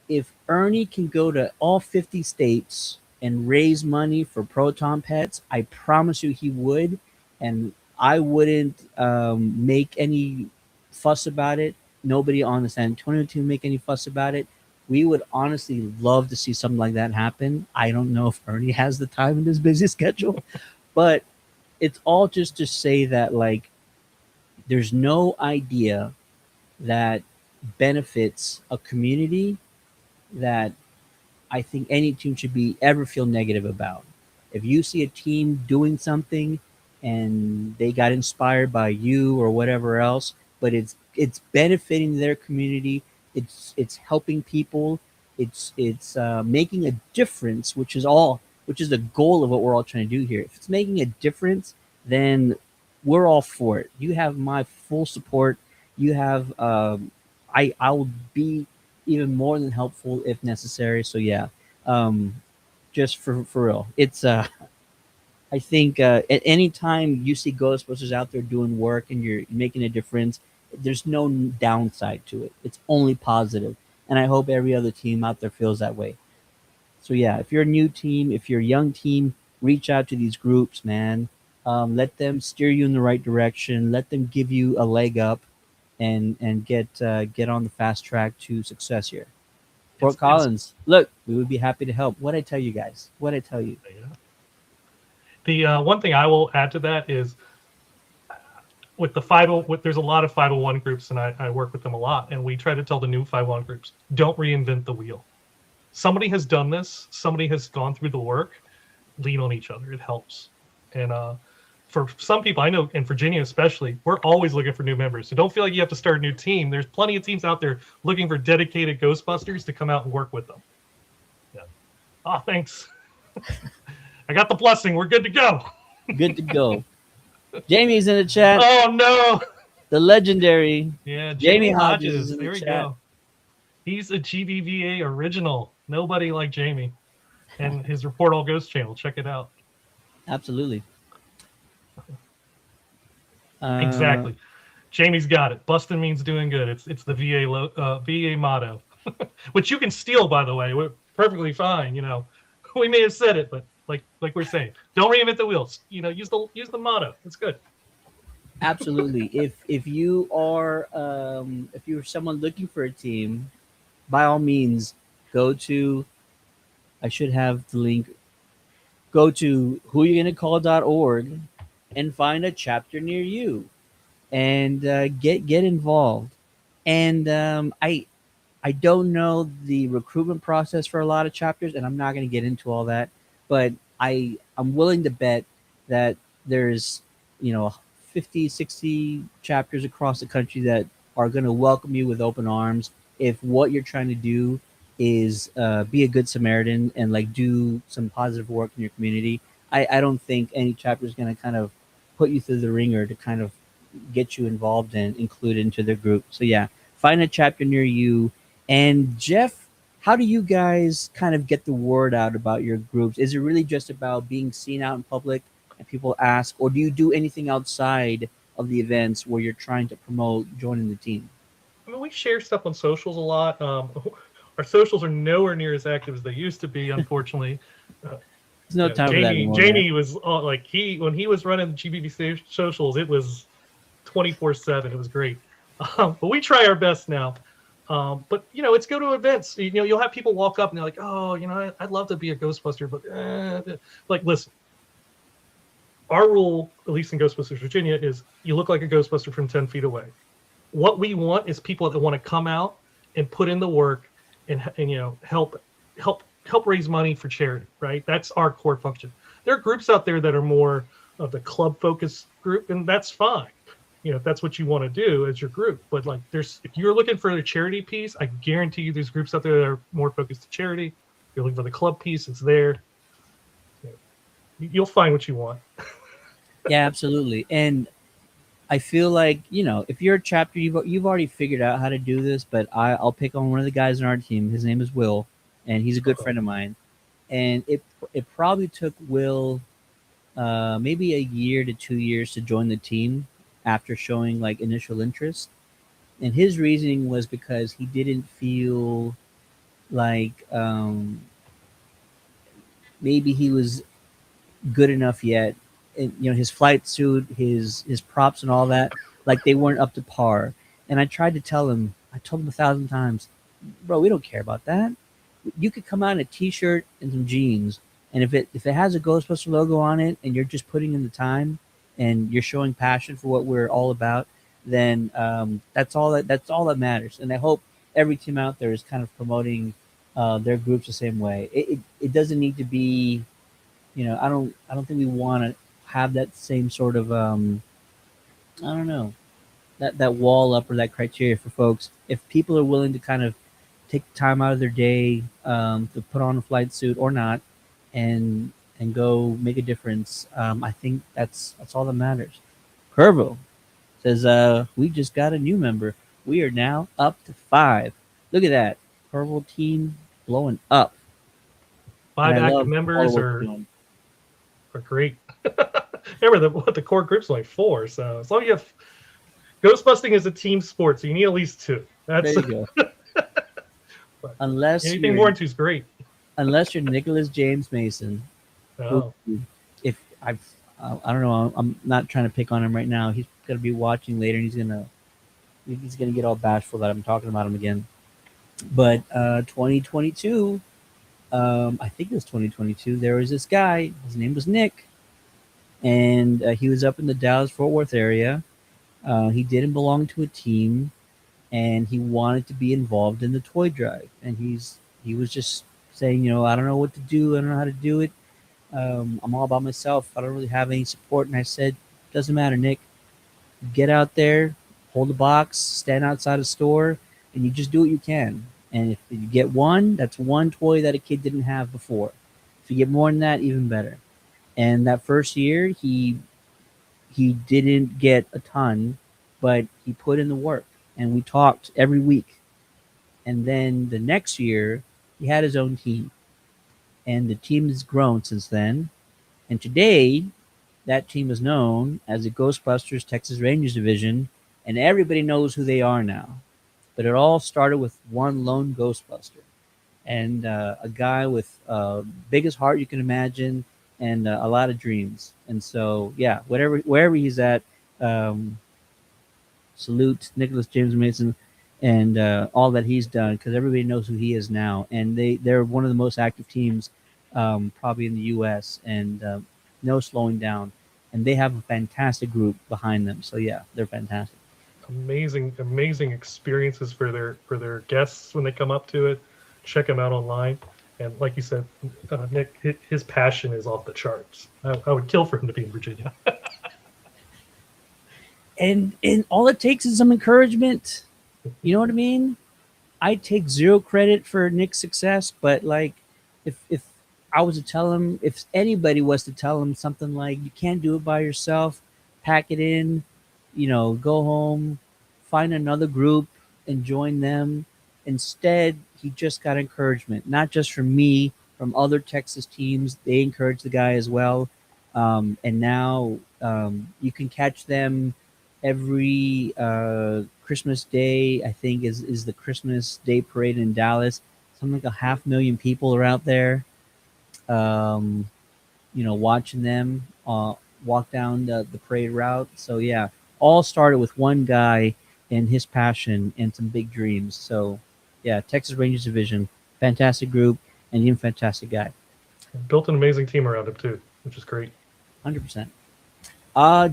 If Ernie can go to all 50 states and raise money for Proton Pets, I promise you he would. And I wouldn't make any fuss about it. Nobody on the San Antonio team make any fuss about it. We would honestly love to see something like that happen. I don't know if Ernie has the time in his busy schedule, but it's all just to say that, like, there's no idea that benefits a community that I think any team should be ever feel negative about. If you see a team doing something and they got inspired by you or whatever else, but it's benefiting their community, it's helping people, it's making a difference, which is the goal of what we're all trying to do here. If it's making a difference, then we're all for it. You have my full support. You have I will be even more than helpful if necessary. So yeah, just for real, it's I think at any time you see Ghostbusters out there doing work and you're making a difference, there's no downside to it. It's only positive, and I hope every other team out there feels that way. So yeah, if you're a new team, if you're a young team, reach out to these groups, man. Let them steer you in the right direction. Let them give you a leg up, and get on the fast track to success here. Fort Collins, look, we would be happy to help. What I tell you guys? What I tell you?
The one thing I will add to that is with the there's a lot of 501 groups, and I work with them a lot, and we try to tell the new 501 groups, don't reinvent the wheel. Somebody has done this. Somebody has gone through the work. Lean on each other. It helps. And for some people, I know in Virginia especially, we're always looking for new members. So don't feel like you have to start a new team. There's plenty of teams out there looking for dedicated Ghostbusters to come out and work with them. Yeah. Oh, thanks. I got the blessing. We're good to go.
Good to go. Jamie's in the chat.
Oh, no.
The legendary.
Yeah,
Jamie Hodges is in
there
the
we
chat.
go. He's a GBVA original. Nobody like Jamie. And his Report All Ghost channel. Check it out.
Absolutely.
Exactly. Jamie's got it. Bustin' means doing good. It's the VA motto, which you can steal, by the way. We're perfectly fine. We may have said it, but like we're saying, don't reinvent the wheels. Use the motto. It's good.
Absolutely. If you are if you're someone looking for a team, by all means, go to. I should have the link. Go to whoyougonacall.org and find a chapter near you, and get involved. And I don't know the recruitment process for a lot of chapters, and I'm not going to get into all that, but I'm willing to bet that there's 50, 60 chapters across the country that are going to welcome you with open arms if what you're trying to do is be a good Samaritan and like do some positive work in your community. I don't think any chapter is going to kind of put you through the ringer to kind of get you involved and include into their group. So yeah, find a chapter near you. And Jeff, how do you guys kind of get the word out about your groups? Is it really just about being seen out in public and people ask, or do you do anything outside of the events where you're trying to promote joining the team?
I mean, we share stuff on socials a lot. Our socials are nowhere near as active as they used to be, unfortunately.
There's no time for that anymore.
Jamie was like when he was running the GBB socials, it was 24/7. It was great, but we try our best now. But it's go to events. You'll have people walk up and they're like, "Oh, I'd love to be a Ghostbuster, but like, listen." Our rule, at least in Ghostbusters Virginia, is you look like a Ghostbuster from 10 feet away. What we want is people that want to come out and put in the work and help raise money for charity, right? That's our core function. There are groups out there that are more of the club focused group, and that's fine. If that's what you want to do as your group. But like if you're looking for a charity piece, I guarantee you there's groups out there that are more focused to charity. If you're looking for the club piece, it's there. You'll find what you want.
Yeah, absolutely. And I feel like, if you're a chapter, you've already figured out how to do this, but I'll pick on one of the guys on our team. His name is Will, and he's a good friend of mine. And it probably took Will maybe a year to 2 years to join the team after showing like initial interest. And his reasoning was because he didn't feel like maybe he was good enough yet. And, his flight suit, his props and all that, like they weren't up to par. And I tried to tell him, I told him 1,000 times, bro, we don't care about that. You could come out in a t-shirt and some jeans, and if it has a Ghostbuster logo on it and you're just putting in the time and you're showing passion for what we're all about, then that's all that matters. And I hope every team out there is kind of promoting their groups the same way. It doesn't need to be, I don't think we want to have that same sort of I don't know, that wall up or that criteria for folks. If people are willing to kind of take time out of their day to put on a flight suit or not and go make a difference, I think that's all that matters. Curvo says we just got a new member. We are now up to 5. Look at that. Curvo team blowing up.
5 active members are great. Remember the core group's only 4, so as long as you have Ghostbusting is a team sport, so you need at least 2. There
you go. Unless
anything more than 2 is great.
Unless you're Nicholas James Mason.
Oh.
If I don't know, I'm not trying to pick on him right now. He's gonna be watching later, and he's gonna get all bashful that I'm talking about him again. But 2022, I think it was 2022. There was this guy. His name was Nick, and he was up in the Dallas-Fort Worth area. He didn't belong to a team, and he wanted to be involved in the toy drive. And he was just saying, I don't know what to do. I don't know how to do it. I'm all by myself. I don't really have any support. And I said, doesn't matter, Nick. Get out there, hold the box, stand outside a store, and you just do what you can. And if you get one, that's one toy that a kid didn't have before. If you get more than that, even better. And that first year, he didn't get a ton, but he put in the work. And we talked every week. And then the next year, he had his own team. And the team has grown since then. And today, that team is known as the Ghostbusters Texas Rangers Division, and everybody knows who they are now. But it all started with one lone Ghostbuster and a guy with biggest heart you can imagine and a lot of dreams. And so, yeah, wherever he's at, salute Nicholas James Mason and all that he's done, because everybody knows who he is now. And they're one of the most active teams probably in the U.S. and no slowing down. And they have a fantastic group behind them. So, yeah, they're fantastic.
Amazing experiences for their guests when they come up to it. Check them out online. And like you said, Nick, his passion is off the charts. I would kill for him to be in Virginia.
and all it takes is some encouragement. You know what I mean? I take zero credit for Nick's success, but like, if I was to tell him, if anybody was to tell him something like, you can't do it by yourself, pack it in, go home, find another group and join them. Instead, he just got encouragement, not just from me, from other Texas teams. They encouraged the guy as well. And now you can catch them every Christmas Day. I think is the Christmas Day parade in Dallas. Something like 500,000 people are out there, um, watching them walk down the parade route. So yeah, all started with one guy and his passion and some big dreams. So yeah, Texas Rangers Division, fantastic group, and even fantastic guy.
Built an amazing team around him too, which is great.
100%.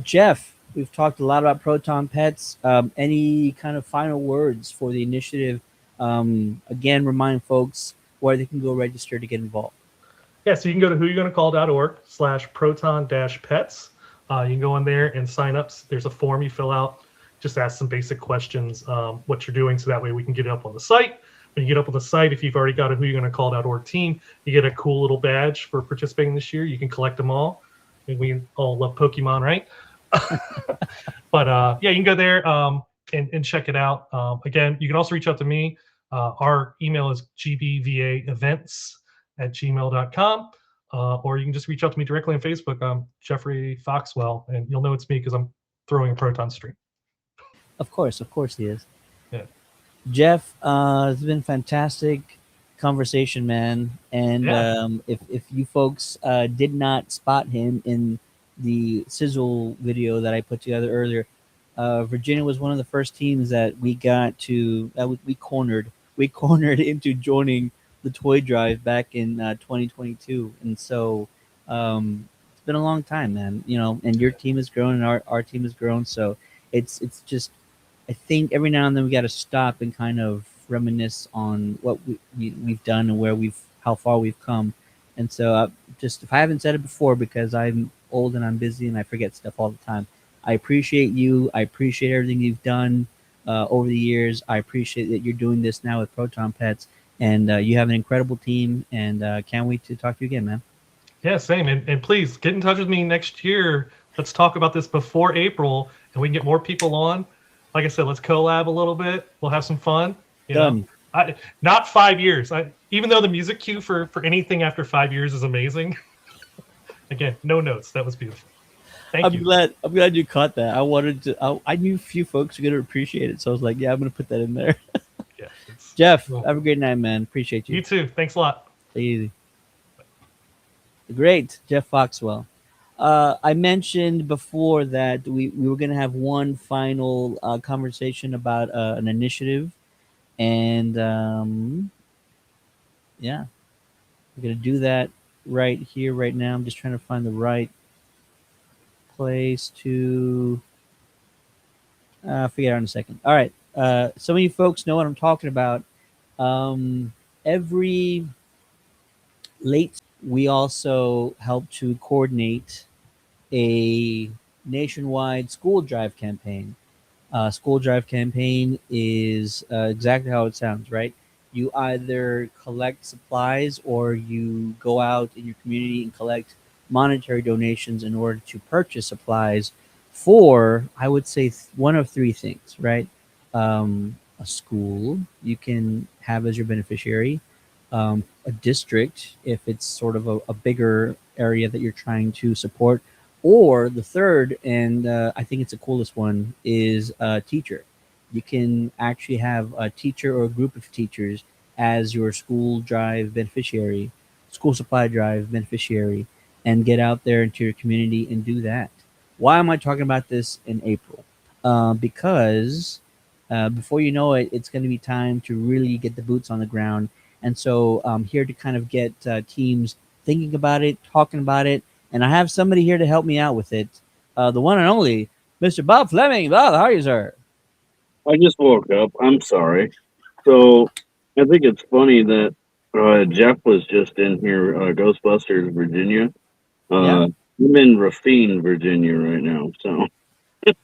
Jeff, we've talked a lot about Proton Pets. Any kind of final words for the initiative? Again, remind folks where they can go register to get involved.
Yeah, so you can go to whoyougonnacall.org/proton-pets. You can go in there and sign up. There's a form you fill out. Just ask some basic questions, what you're doing, so that way we can get it up on the site. When you get up on the site, if you've already got a whoyougonnacall.org team, you get a cool little badge for participating this year. You can collect them all. And we all love Pokemon, right? But yeah, you can go there and check it out. Again, you can also reach out to me. Our email is gbvaevents@gmail.com. Or you can just reach out to me directly on Facebook. I'm Jeffrey Foxwell, and you'll know it's me because I'm throwing a Proton stream.
Of course he is.
Yeah.
Jeff, it's been fantastic conversation, man. And
Yeah.
If you folks did not spot him in the sizzle video that I put together earlier, Virginia was one of the first teams that we got to we cornered into joining the Toy Drive back in 2022, and so it's been a long time, man. And your team has grown, and our team has grown. So it's just, I think every now and then we got to stop and kind of reminisce on what we've done and how far we've come. And so just, if I haven't said it before, because I'm old and I'm busy and I forget stuff all the time, I appreciate you. I appreciate everything you've done over the years. I appreciate that you're doing this now with Proton Pets, and you have an incredible team, and can't wait to talk to you again, man.
Yeah, same. And please get in touch with me next year. Let's talk about this before April, and we can get more people on. Like I said, let's collab a little bit. We'll have some fun.
Done.
Not 5 years. Even though the music cue for anything after 5 years is amazing. Again, no notes. That was beautiful. Thank you.
I'm glad you caught that. I knew a few folks were going to appreciate it, so I was like, yeah, I'm going to put that in there.
Yeah,
Jeff, have a great night, man. Appreciate you.
You too. Thanks a lot.
Stay easy. The great Jeff Foxwell. I mentioned before that we were going to have one final conversation about an initiative, and yeah, we're going to do that right here, right now. I'm just trying to find the right place to figure it out in a second. All right. Some of you folks know what I'm talking about. Every late, we also help to coordinate a nationwide school drive campaign. School drive campaign is exactly how it sounds, right? You either collect supplies or you go out in your community and collect monetary donations in order to purchase supplies for, I would say, one of three things, right? A school you can have as your beneficiary, a district if it's sort of a bigger area that you're trying to support, or the third, and I think it's the coolest one, is a teacher. You can actually have a teacher or a group of teachers as your school drive beneficiary, school supply drive beneficiary, and get out there into your community and do that. Why am I talking about this in April? Because before you know it, it's going to be time to really get the boots on the ground. And so I'm here to kind of get teams thinking about it, talking about it, and I have somebody here to help me out with it. The one and only Mr. Bob Fleming. Bob, how are you, sir?
I just woke up. I'm sorry. So I think it's funny that Jeff was just in here, Ghostbusters, Virginia.
Yeah.
I'm in Rafine, Virginia right now. So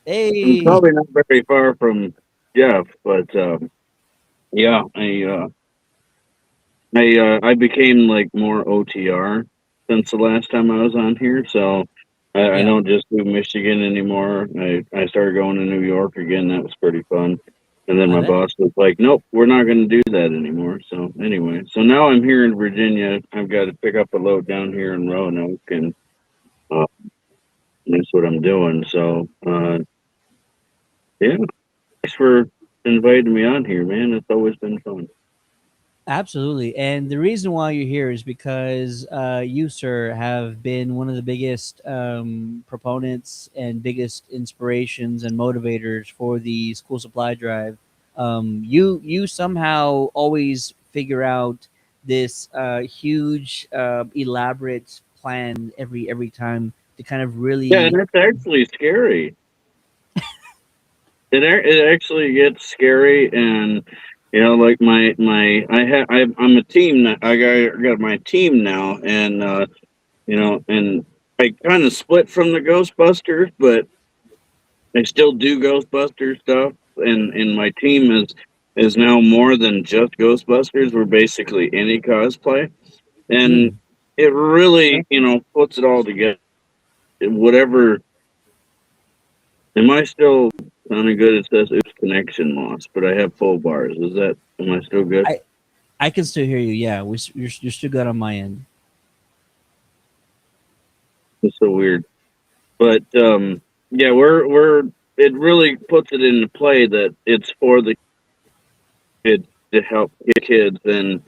Hey.
I'm probably not very far from Jeff, but Yeah, I became like more OTR since the last time I was on here, so I
Yeah.
don't just do Michigan anymore. I started going to New York again. That was pretty fun. And then my
That
boss was like, "Nope, we're not going to do that anymore." So anyway, so now I'm here in Virginia. I've got to pick up a load down here in Roanoke, and uh, that's what I'm doing. So yeah, thanks for inviting me on here, man. It's always been fun.
Absolutely. And the reason why you're here is because you, sir, have been one of the biggest proponents and biggest inspirations and motivators for the school supply drive. You somehow always figure out this huge, elaborate plan every time to kind of
Yeah, and
really.
that's actually scary. It actually gets scary, and like I'm a team now. I got my team now, and and I kind of split from the Ghostbusters, but I still do Ghostbusters stuff, and my team is now more than just Ghostbusters. We're basically any cosplay, and
Mm,
it really puts it all together. Whatever. Am I still sounding good? It says oops connection lost, but I have full bars. Am I still good?
I can still hear you. Yeah, you're still good on my end.
It's so weird. But yeah, we're it really puts it into play that it's for the kids to help kids and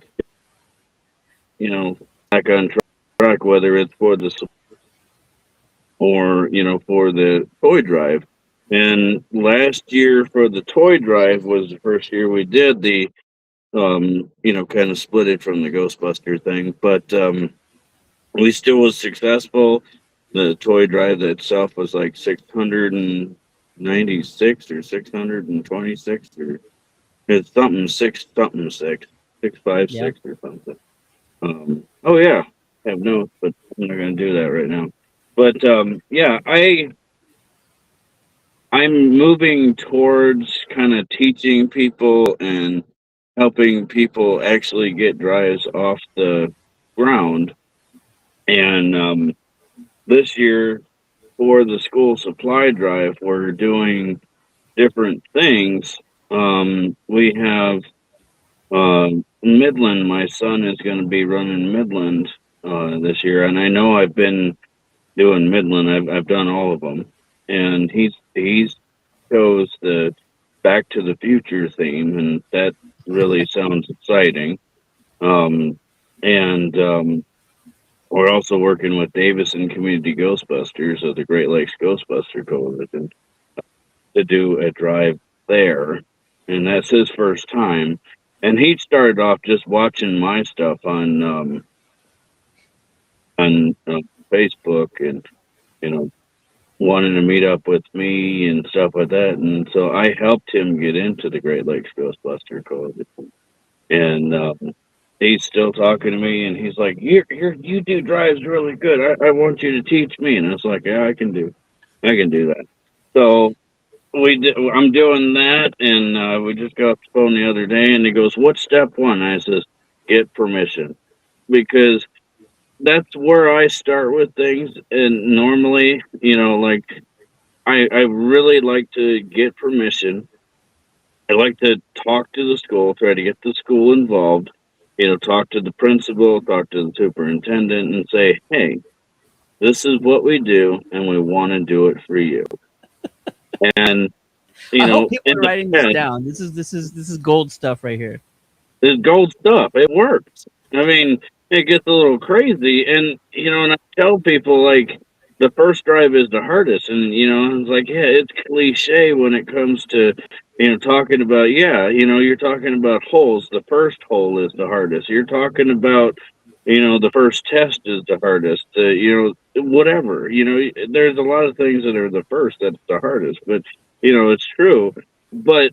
back on track, whether it's for the or for the toy drive. And last year for the toy drive was the first year we did the kind of split it from the Ghostbuster thing, but we still was successful. The toy drive itself was like 696 or 626 or it's something six five
Yeah.
six or something. Oh yeah, I have notes, but I'm not going to do that right now. But yeah, I'm moving towards kind of teaching people and helping people actually get drives off the ground. And this year for the school supply drive, we're doing different things. We have Midland. My son is going to be running Midland this year, and I know I've been doing Midland. I've done all of them, and he's chose the Back to the Future theme, and that really sounds exciting. And we're also working with Davison Community Ghostbusters of the Great Lakes Ghostbuster Coalition to do a drive there, and that's his first time. And he started off just watching my stuff on Facebook, and wanting to meet up with me and stuff like that. And so I helped him get into the Great Lakes Ghostbuster Coalition. And he's still talking to me, and he's like, "You do drives really good. I want you to teach me." And I was like, "Yeah, I can do that." So I'm doing that, and we just got off the phone the other day, and he goes, "What's step one?" I says, "Get permission," because that's where I start with things. And normally, like I really like to get permission. I like to talk to the school, try to get the school involved, talk to the principal, talk to the superintendent, and say, "Hey, this is what we do, and we want to do it for you." And
I hope people
in
are
the
writing this
past,
down. This is gold stuff right here.
it's gold stuff. It works. I mean, it gets a little crazy, and I tell people like the first drive is the hardest, and it's like, yeah, it's cliche when it comes to talking about, yeah, you're talking about holes. The first hole is the hardest. You're talking about the first test is the hardest. Whatever. There's a lot of things that are the first that's the hardest, but it's true. But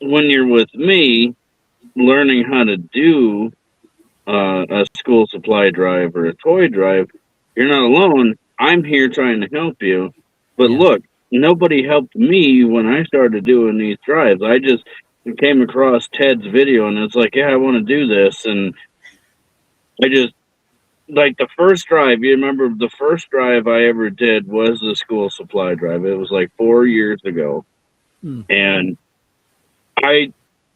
when you're with me, learning how to do a school supply drive or a toy drive, you're not alone. I'm here trying to help you. But
Yeah.
look, nobody helped me when I started doing these drives. I just came across Ted's video, and it's like, yeah, I want to do this, and I just like the first drive. You remember the first drive I ever did was the school supply drive. It was like 4 years ago, and I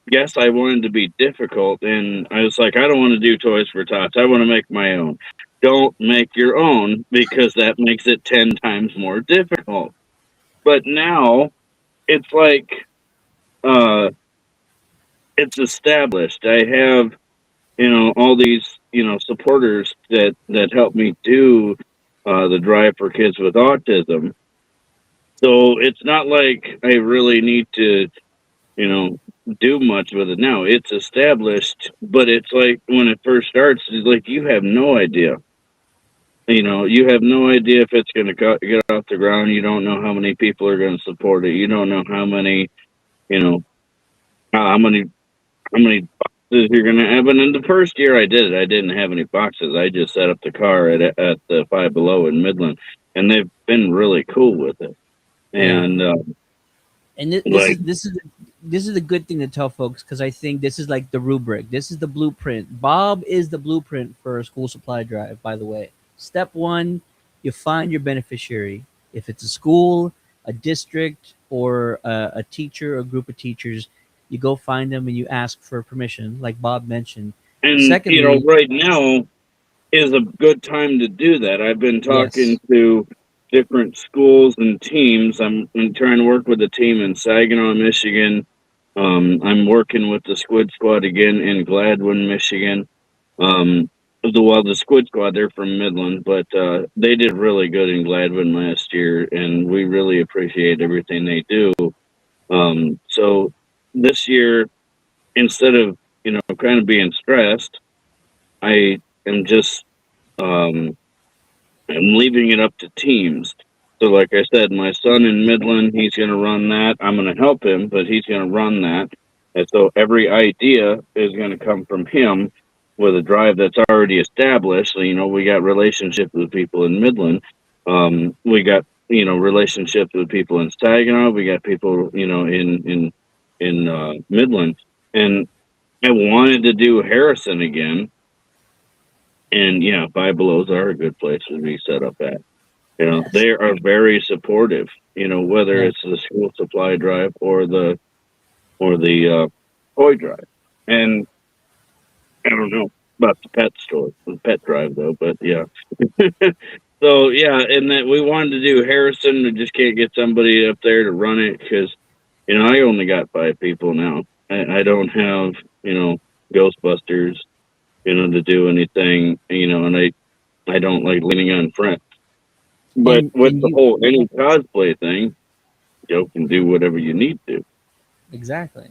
guess I wanted to be difficult, and I was like, I don't want to do Toys for Tots. I want to make my own. Don't make your own, because that makes it 10 times more difficult. But now it's like it's established. I have, all these, supporters that help me do the drive for kids with autism. So it's not like I really need to, do much with it now. It's established, but it's like when it first starts, it's like you have no idea. You have no idea if it's going to get off the ground. You don't know how many people are going to support it. You don't know how many, how many boxes you're going to have. And in the first year I did it, I didn't have any boxes. I just set up the car at the Five Below in Midland, and they've been really cool with it. And
this is a good thing to tell folks, because I think this is like the rubric. This is the blueprint. Bob is the blueprint for a school supply drive, by the way. Step one, you find your beneficiary. If it's a school, a district, or a teacher or a group of teachers, you go find them and you ask for permission, like Bob mentioned.
And,
secondly,
right now is a good time to do that. I've been talking to different schools and teams. I'm trying to work with a team in Saginaw, Michigan. I'm working with the Squid Squad again in Gladwin, Michigan. The Squid Squad, they're from Midland, but they did really good in Gladwin last year, and we really appreciate everything they do. So this year, instead of, kind of being stressed, I am just, I'm leaving it up to teams. So like I said, my son in Midland, he's going to run that. I'm going to help him, but he's going to run that. And so every idea is going to come from him with a drive that's already established. So, we got relationships with people in Midland. We got, relationships with people in Saginaw. We got people, in Midland. And I wanted to do Harrison again. And yeah, Five Belows are a good place to be set up at. They are very supportive, whether it's the school supply drive or the toy drive. And I don't know about the pet drive though, but yeah. So yeah, and that we wanted to do Harrison. We just can't get somebody up there to run it because, I only got 5 people now. I don't have, Ghostbusters, to do anything, and I don't like leaning on friends. But with the whole any cosplay thing, you can do whatever you need to.
Exactly.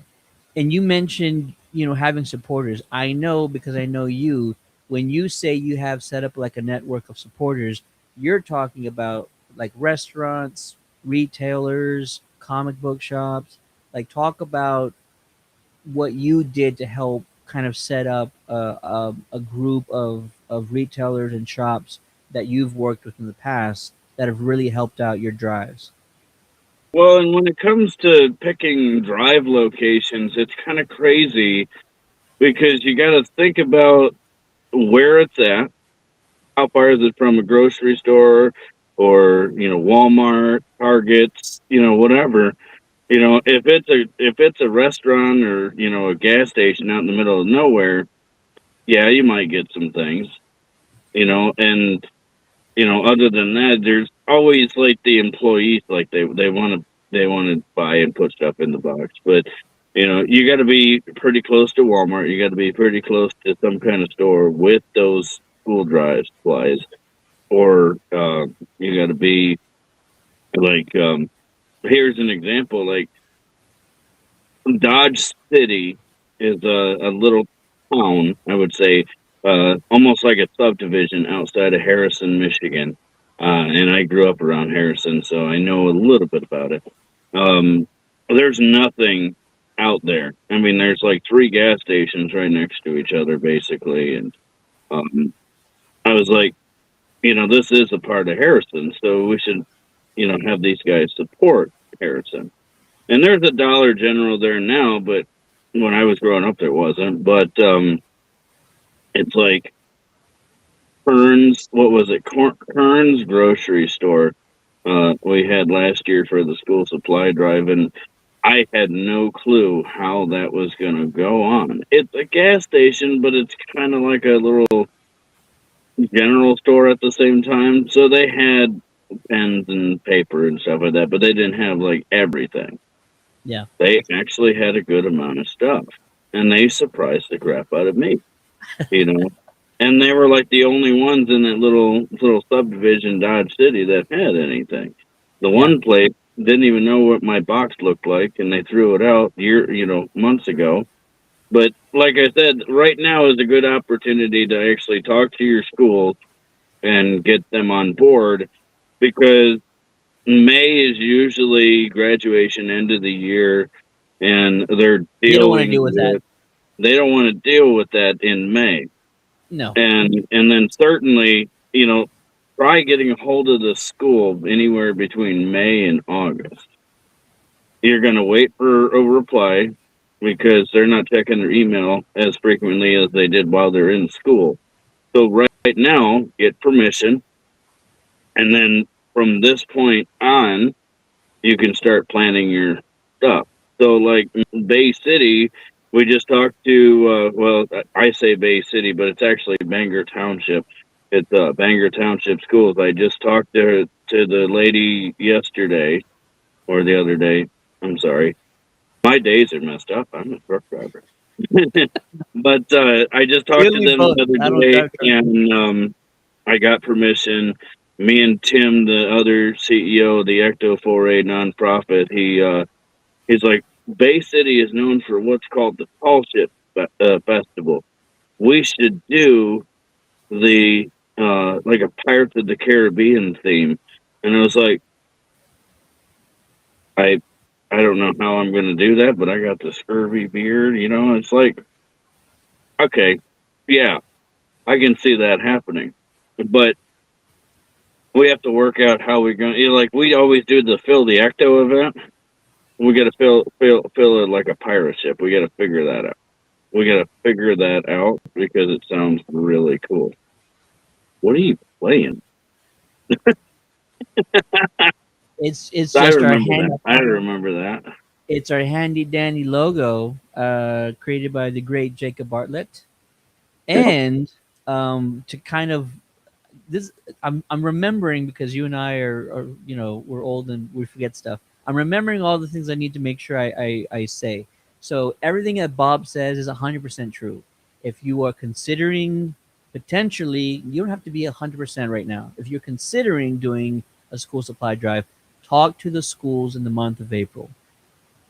And you mentioned, having supporters. I know, because I know you, when you say you have set up like a network of supporters, you're talking about like restaurants, retailers, comic book shops. Like, talk about what you did to help kind of set up a group of retailers and shops that you've worked with in the past that have really helped out your drives.
Well, and when it comes to picking drive locations, it's kind of crazy because you got to think about where it's at. How far is it from a grocery store or, Walmart, Target, whatever. If it's a restaurant or, a gas station out in the middle of nowhere, yeah, you might get some things, and, other than that, there's always like the employees, like they want to buy and put stuff in the box. But, you got to be pretty close to Walmart. You got to be pretty close to some kind of store with those school drive supplies, or you got to be like, here's an example, like Dodge City is a little town, I would say, almost like a subdivision outside of Harrison, Michigan. And I grew up around Harrison, so I know a little bit about it. There's nothing out there. I mean, there's like 3 gas stations right next to each other, basically. And I was like, this is a part of Harrison, so we should, have these guys support Harrison. And there's a Dollar General there now, but when I was growing up, there wasn't. But it's like Kern's. What was it? Kern's grocery store. We had last year for the school supply drive, and I had no clue how that was going to go on. It's a gas station, but it's kind of like a little general store at the same time. So they had pens and paper and stuff like that, but they didn't have like everything.
Yeah.
They actually had a good amount of stuff, and they surprised the crap out of me, you know. And they were like the only ones in that little subdivision Dodge City that had anything. The one place didn't even know what my box looked like, and they threw it out months ago. But like I said, right now is a good opportunity to actually talk to your schools and get them on board, because May is usually graduation, end of the year, and they're dealing
They don't want to deal with that.
They don't want to deal with that in May.
No.
And then certainly, try getting a hold of the school anywhere between May and August. You're going to wait for a reply because they're not checking their email as frequently as they did while they're in school. So right now, get permission, and then from this point on, you can start planning your stuff. So like Bay City, we just talked to, I say Bay City, but it's actually Bangor Township. It's Bangor Township Schools. I just talked to the lady yesterday, or the other day. I'm sorry. My days are messed up. I'm a truck driver. But I just talked to them the other day, and I got permission. Me and Tim, the other CEO of the Ecto 4A nonprofit, he's like, Bay City is known for what's called the Tall Ship Festival. We should do the like a Pirates of the Caribbean theme. And I was like, I don't know how I'm going to do that, but I got the scurvy beard, It's like, okay, yeah, I can see that happening, but we have to work out how we're going to, like we always do the Phil the Ecto event. We got to fill it like a pirate ship. We got to figure that out. Because it sounds really cool. What are you playing?
It's just I
remember that.
It's our handy dandy logo, created by the great Jacob Bartlett, and to kind of this, I'm remembering, because you and I are we're old and we forget stuff. I'm remembering all the things I need to make sure I say. So everything that Bob says is 100% true. If you are considering potentially, you don't have to be 100% right now. If you're considering doing a school supply drive, talk to the schools in the month of April.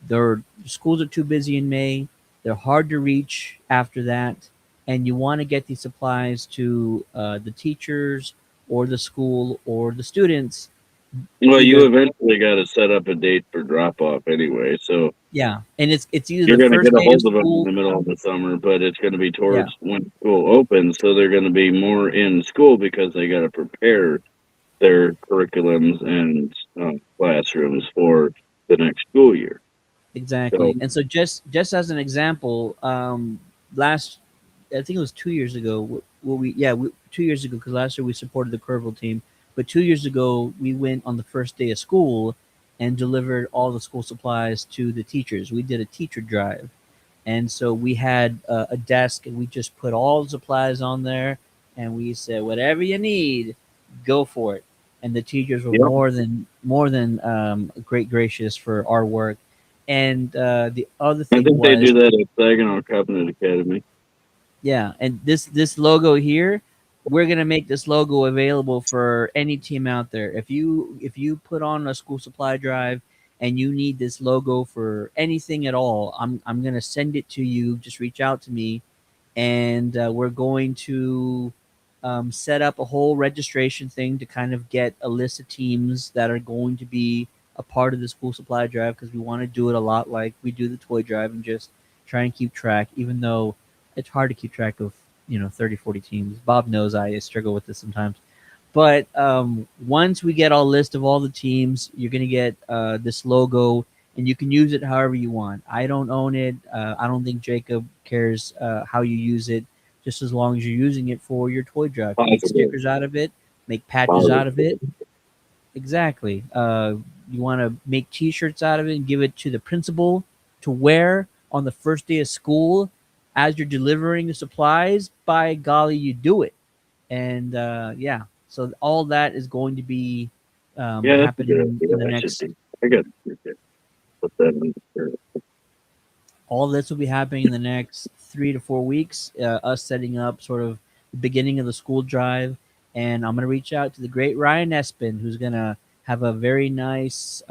Their schools are too busy in May. They're hard to reach after that. And you want to get these supplies to the teachers or the school or the students.
Well, you eventually got to set up a date for drop-off anyway. So
yeah, and it's either
you're
the
going to
first
get a
day of
hold of them
school,
in the middle of the summer, but it's going to be towards when school opens. So they're going to be more in school because they got to prepare their curriculums and classrooms for the next school year.
Exactly. And so just as an example, I think it was 2 years ago. 2 years ago, because last year we supported the Kerrville team. But 2 years ago, we went on the first day of school and delivered all the school supplies to the teachers. We did a teacher drive. And so we had a desk, and we just put all the supplies on there, and we said, whatever you need, go for it. And the teachers were more than great gracious for our work. And the other thing,
I think they do that at Saginaw Covenant Academy.
Yeah, and this logo here, we're gonna make this logo available for any team out there. If you put on a school supply drive and you need this logo for anything at all, I'm gonna send it to you. Just reach out to me, and we're going to set up a whole registration thing to kind of get a list of teams that are going to be a part of the school supply drive, because we want to do it a lot like we do the toy drive and just try and keep track, even though it's hard to keep track of 30, 40 teams. Bob knows I struggle with this sometimes. But once we get a list of all the teams, you're going to get this logo, and you can use it however you want. I don't own it. I don't think Jacob cares how you use it, just as long as you're using it for your toy drive. Make
Positive.
stickers out of it, make patches out of it. Exactly. You want to make T-shirts out of it and give it to the principal to wear on the first day of school as you're delivering the supplies. By golly, you do it. And yeah, so all that is going to be
Yeah, that's a
happening
good
in the
idea.
next.
I got to put that in there.
All this will be happening in the next 3 to 4 weeks. Us setting up sort of the beginning of the school drive, and I'm gonna reach out to the great Ryan Espin, who's gonna have a very nice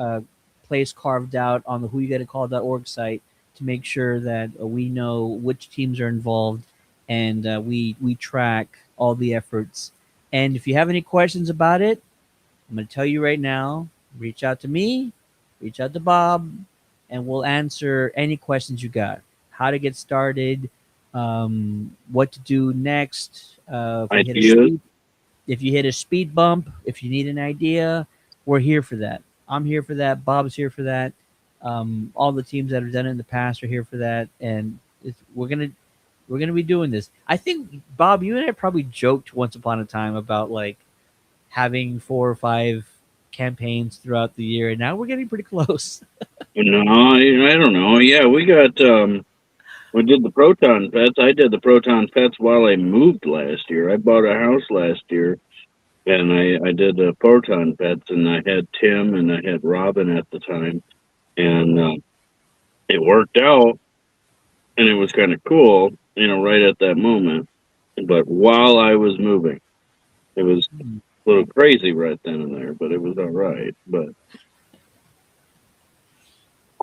place carved out on the whoyougotacall.org site to make sure that we know which teams are involved, and we track all the efforts. And if you have any questions about it, I'm going to tell you right now, reach out to me, reach out to Bob, and we'll answer any questions you got. How to get started, what to do next. If you hit a speed bump, if you need an idea, we're here for that. I'm here for that. Bob's here for that. All the teams that have done it in the past are here for that, and we're gonna be doing this. I think Bob, you and I probably joked once upon a time about like having 4 or 5 campaigns throughout the year, and now we're getting pretty close.
No, I don't know. Yeah, we got we did the proton pets. I did the proton pets while I moved last year. I bought a house last year, and I did the proton pets, and I had Tim and I had Robin at the time, and it worked out, and it was kind of cool, right at that moment. But while I was moving, it was a little crazy right then and there, but it was all right. But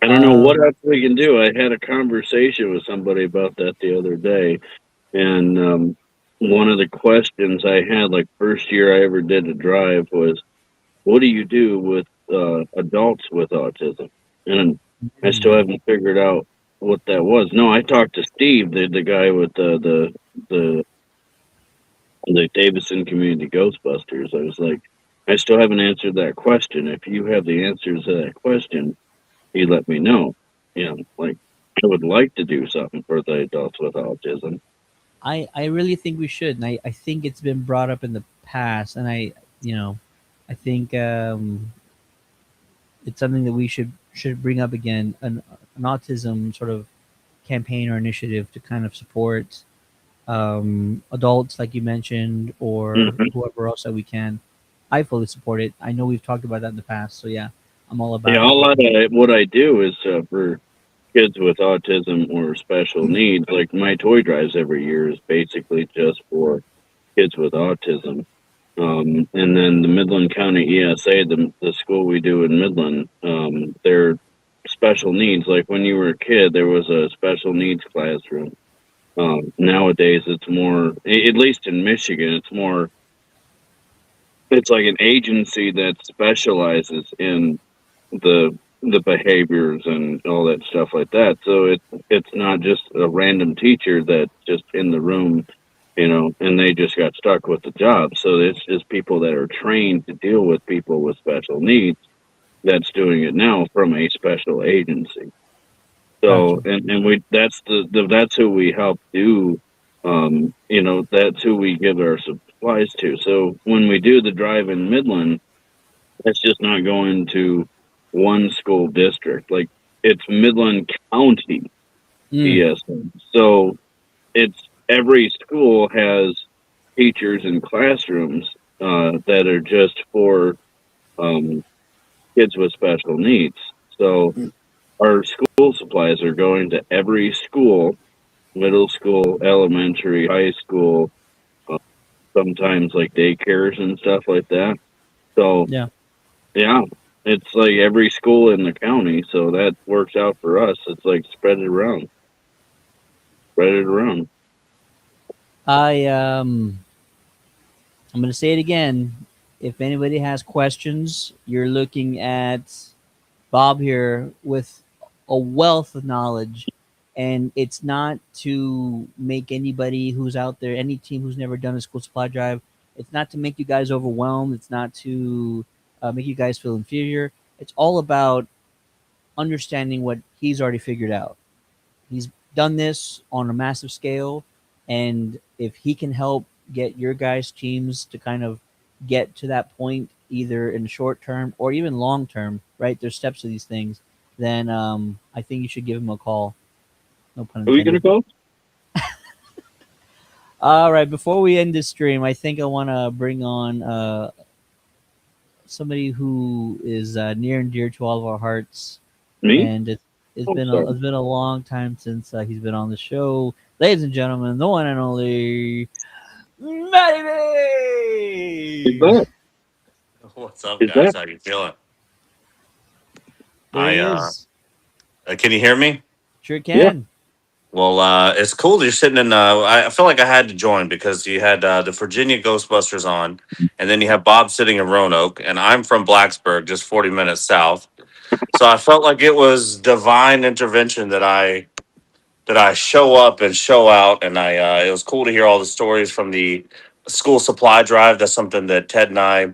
I don't know what else we can do. I had a conversation with somebody about that the other day, and one of the questions I had, like first year I ever did a drive, was, what do you do with adults with autism? And I still haven't figured out what that was. No, I talked to Steve, the guy with the Davison Community Ghostbusters. I was like, I still haven't answered that question. If you have the answers to that question, you let me know. Like, I would like to do something for the adults with autism.
I really think we should, and I think it's been brought up in the past, and I think it's something that we should bring up again, an autism sort of campaign or initiative to kind of support adults, like you mentioned, or whoever else that we can. I fully support it. I know we've talked about that in the past, so yeah, I'm all about it.
A lot of what I do is for kids with autism or special needs. Like my toy drives every year is basically just for kids with autism. And then the Midland County ESA, the school we do in Midland, they're special needs. Like when you were a kid, there was a special needs classroom. Nowadays, it's more, at least in Michigan, it's like an agency that specializes in the behaviors and all that stuff like that. So it's not just a random teacher that's just in the room, and they just got stuck with the job. So it's just people that are trained to deal with people with special needs that's doing it now from a special agency. So, gotcha. and that's who we help do, that's who we give our supplies to. So when we do the drive in Midland, that's just not going to one school district. Like, it's Midland County ESM. So it's every school has teachers and classrooms that are just for kids with special needs. So our school supplies are going to every school, middle school, elementary, high school, sometimes like daycares and stuff like that. So yeah, it's like every school in the county. So that works out for us. It's like spread it around.
I'm going to say it again. If anybody has questions, you're looking at Bob here with a wealth of knowledge, and it's not to make anybody who's out there, any team who's never done a school supply drive, it's not to make you guys overwhelmed. It's not to make you guys feel inferior. It's all about understanding what he's already figured out. He's done this on a massive scale, and if he can help get your guys' teams to kind of get to that point, either in the short term or even long term, right? There's steps to these things. Then I think you should give him a call. No pun
Who are you
intended.
going to call?
All right. Before we end this stream, I think I want to bring on somebody who is near and dear to all of our hearts.
Me?
And it's
Oh,
been
sorry.
it's been a long time since he's been on the show, ladies and gentlemen, the one and only Matty
He's
B.
back.
What's up,
Is
guys?
that-
How you feeling?
There he
I
is.
can you hear me?
Sure can.
Well, it's cool that you're sitting in. I feel like I had to join because you had the Virginia Ghostbusters on, and then you have Bob sitting in Roanoke, and I'm from Blacksburg, just 40 minutes south. So I felt like it was divine intervention that I show up and show out, and it was cool to hear all the stories from the school supply drive. That's something that Ted and I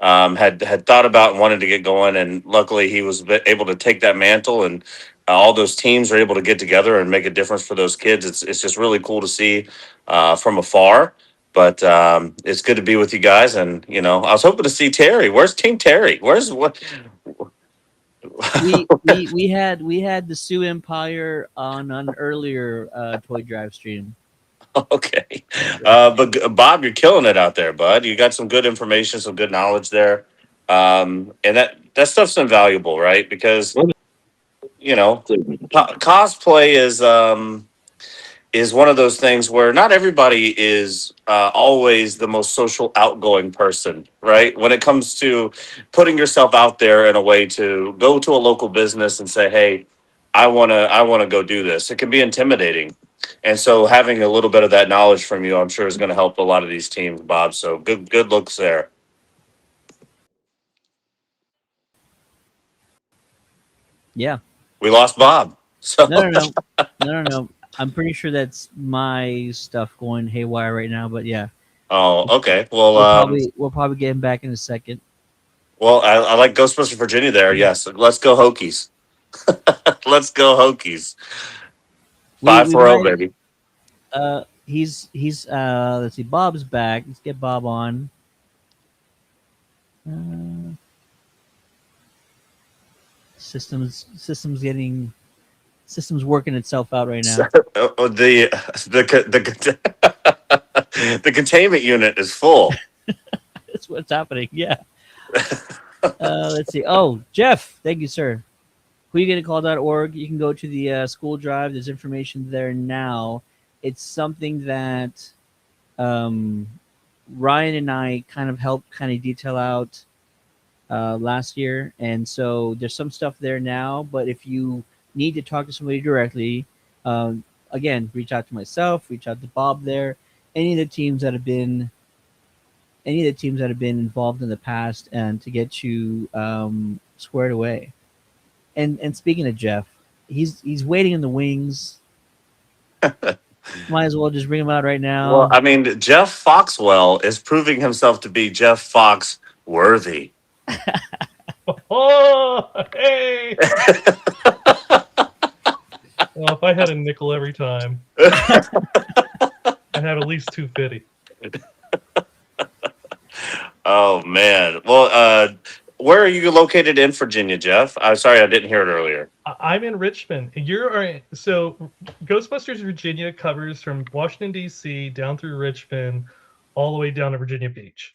had thought about and wanted to get going, and luckily he was able to take that mantle, and all those teams are able to get together and make a difference for those kids. It's just really cool to see from afar. But it's good to be with you guys, and I was hoping to see Terry. Where's Team Terry? Where's what?
We had the Sioux Empire on an earlier toy drive stream.
Okay. But Bob, you're killing it out there, bud. You got some good information, some good knowledge there. And that stuff's invaluable, right? Because, cosplay is one of those things where not everybody is always the most social outgoing person, right? When it comes to putting yourself out there in a way to go to a local business and say, "Hey, I want to go do this." It can be intimidating. And so having a little bit of that knowledge from you, I'm sure is going to help a lot of these teams, Bob. So good looks there.
Yeah.
We lost Bob. So
No. I'm pretty sure that's my stuff going haywire right now, but yeah.
Oh, okay. Well,
we'll probably get him back in a second.
Well, I like Ghostbusters Virginia there. Yes, let's go Hokies. Let's go Hokies. 5-0, baby.
He's let's see, Bob's back. Let's get Bob on. Systems working itself out right now.
The containment unit is full.
That's what's happening. Yeah. Let's see. Oh, Jeff, thank you, sir. whoyougettacall.org. You can go to the school drive. There's information there now. It's something that Ryan and I kind of helped detail out last year. And so there's some stuff there now. But if you need to talk to somebody directly, again, reach out to myself, reach out to Bob there. Any of the teams that have been involved in the past, and to get you squared away. And speaking of Jeff, he's waiting in the wings. Might as well just bring him out right now.
Well, I mean, Jeff Foxwell is proving himself to be Jeff Fox worthy.
Oh, hey! Well, if I had a nickel every time, I'd have at least 250.
Oh man. Well, where are you located in Virginia, Jeff? I'm sorry, I didn't hear it earlier.
I'm in Richmond. So Ghostbusters Virginia covers from Washington, D.C. down through Richmond, all the way down to Virginia Beach.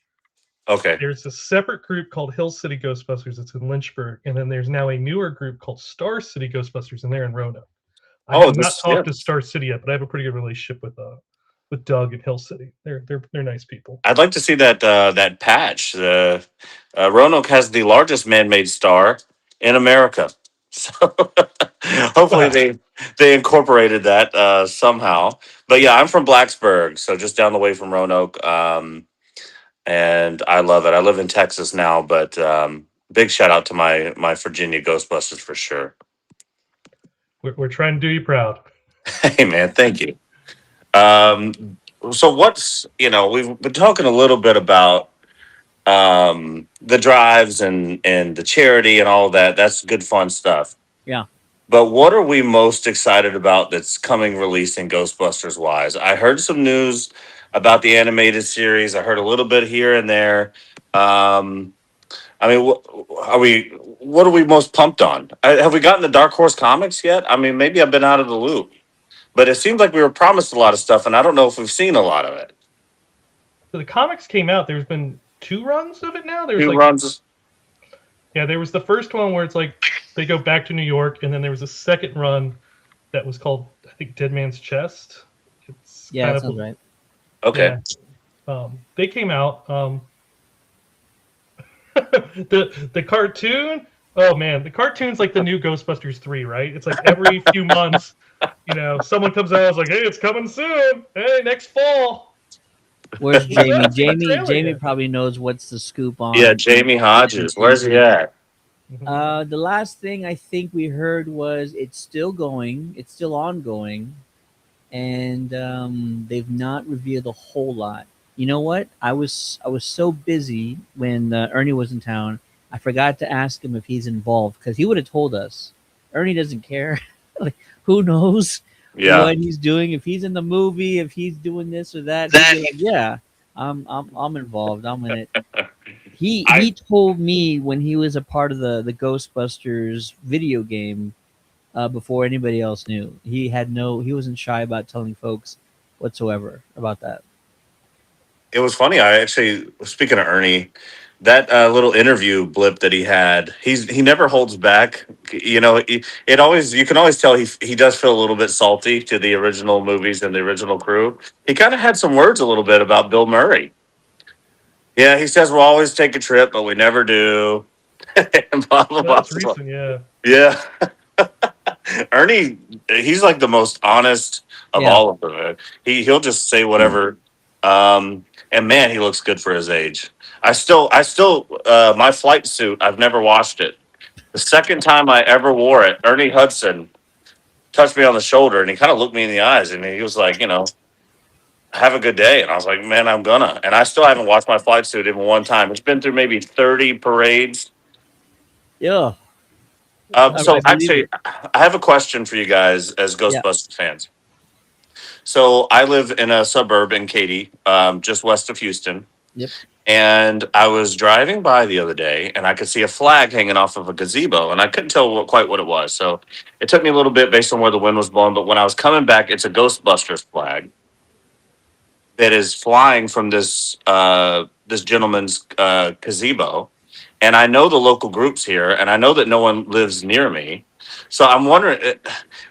Okay.
There's a separate group called Hill City Ghostbusters. It's in Lynchburg. And then there's now a newer group called Star City Ghostbusters, and they're in Roanoke. I have not talked to Star City yet, but I have a pretty good relationship with Doug and Hill City. They're nice people.
I'd like to see that patch. Roanoke has the largest man-made star in America. So hopefully they incorporated that somehow. But yeah, I'm from Blacksburg, so just down the way from Roanoke. And I love it. I live in Texas now, but big shout out to my Virginia Ghostbusters for sure.
We're trying to do you proud.
Hey man, thank you. So we've been talking a little bit about the drives and the charity and all of that. That's good fun stuff.
Yeah.
But what are we most excited about that's coming releasing Ghostbusters wise? I heard some news about the animated series. I heard a little bit here and there. Um, I mean, what are we most pumped on? Have we gotten the Dark Horse comics yet? I mean, maybe I've been out of the loop, but it seems like we were promised a lot of stuff, and I don't know if we've seen a lot of it.
So the comics came out. There's been 2 runs of it now. There's
Two
like
runs.
Yeah, there was the first one where it's like they go back to New York, and then there was a second run that was called, I think, Dead Man's Chest. It's
Yeah,
kind
that
of,
sounds right.
Okay.
They came out. The cartoon. Oh man, the cartoon's like the new Ghostbusters 3, right? It's like every few months, someone comes out. It's like, hey, it's coming soon. Hey, next fall.
Where's Jamie?
That's the trailer
Jamie
yet.
probably knows what's the scoop on.
Yeah, Jamie Hodges. Where's he at?
The last thing I think we heard was it's still going, it's still ongoing, and they've not revealed a whole lot. You know what? I was so busy when Ernie was in town, I forgot to ask him if he's involved because he would have told us. Ernie doesn't care. Like, who knows what he's doing? If he's in the movie, if he's doing this or that, he'd be like, yeah, I'm involved. I'm in it. He told me when he was a part of the Ghostbusters video game before anybody else knew. He wasn't shy about telling folks whatsoever about that.
It was funny. I actually, speaking of Ernie, that little interview blip that he had, he never holds back. You can always tell he does feel a little bit salty to the original movies and the original crew. He kind of had some words a little bit about Bill Murray. Yeah, he says we'll always take a trip, but we never do. And blah, blah, blah.
That's recent, yeah.
Yeah. Ernie, he's like the most honest of all of them. He'll just say whatever. And man, he looks good for his age. I still, my flight suit, I've never washed it. The second time I ever wore it, Ernie Hudson touched me on the shoulder and he kind of looked me in the eyes and he was like, have a good day. And I was like, man, I'm gonna. And I still haven't washed my flight suit even one time. It's been through maybe 30 parades.
Yeah.
So actually, I have a question for you guys as Ghostbusters fans. So I live in a suburb in Katy, just west of Houston.
Yep.
And I was driving by the other day, and I could see a flag hanging off of a gazebo, and I couldn't tell quite what it was. So it took me a little bit based on where the wind was blowing. But when I was coming back, it's a Ghostbusters flag that is flying from this gentleman's gazebo. And I know the local groups here, and I know that no one lives near me. So I'm wondering,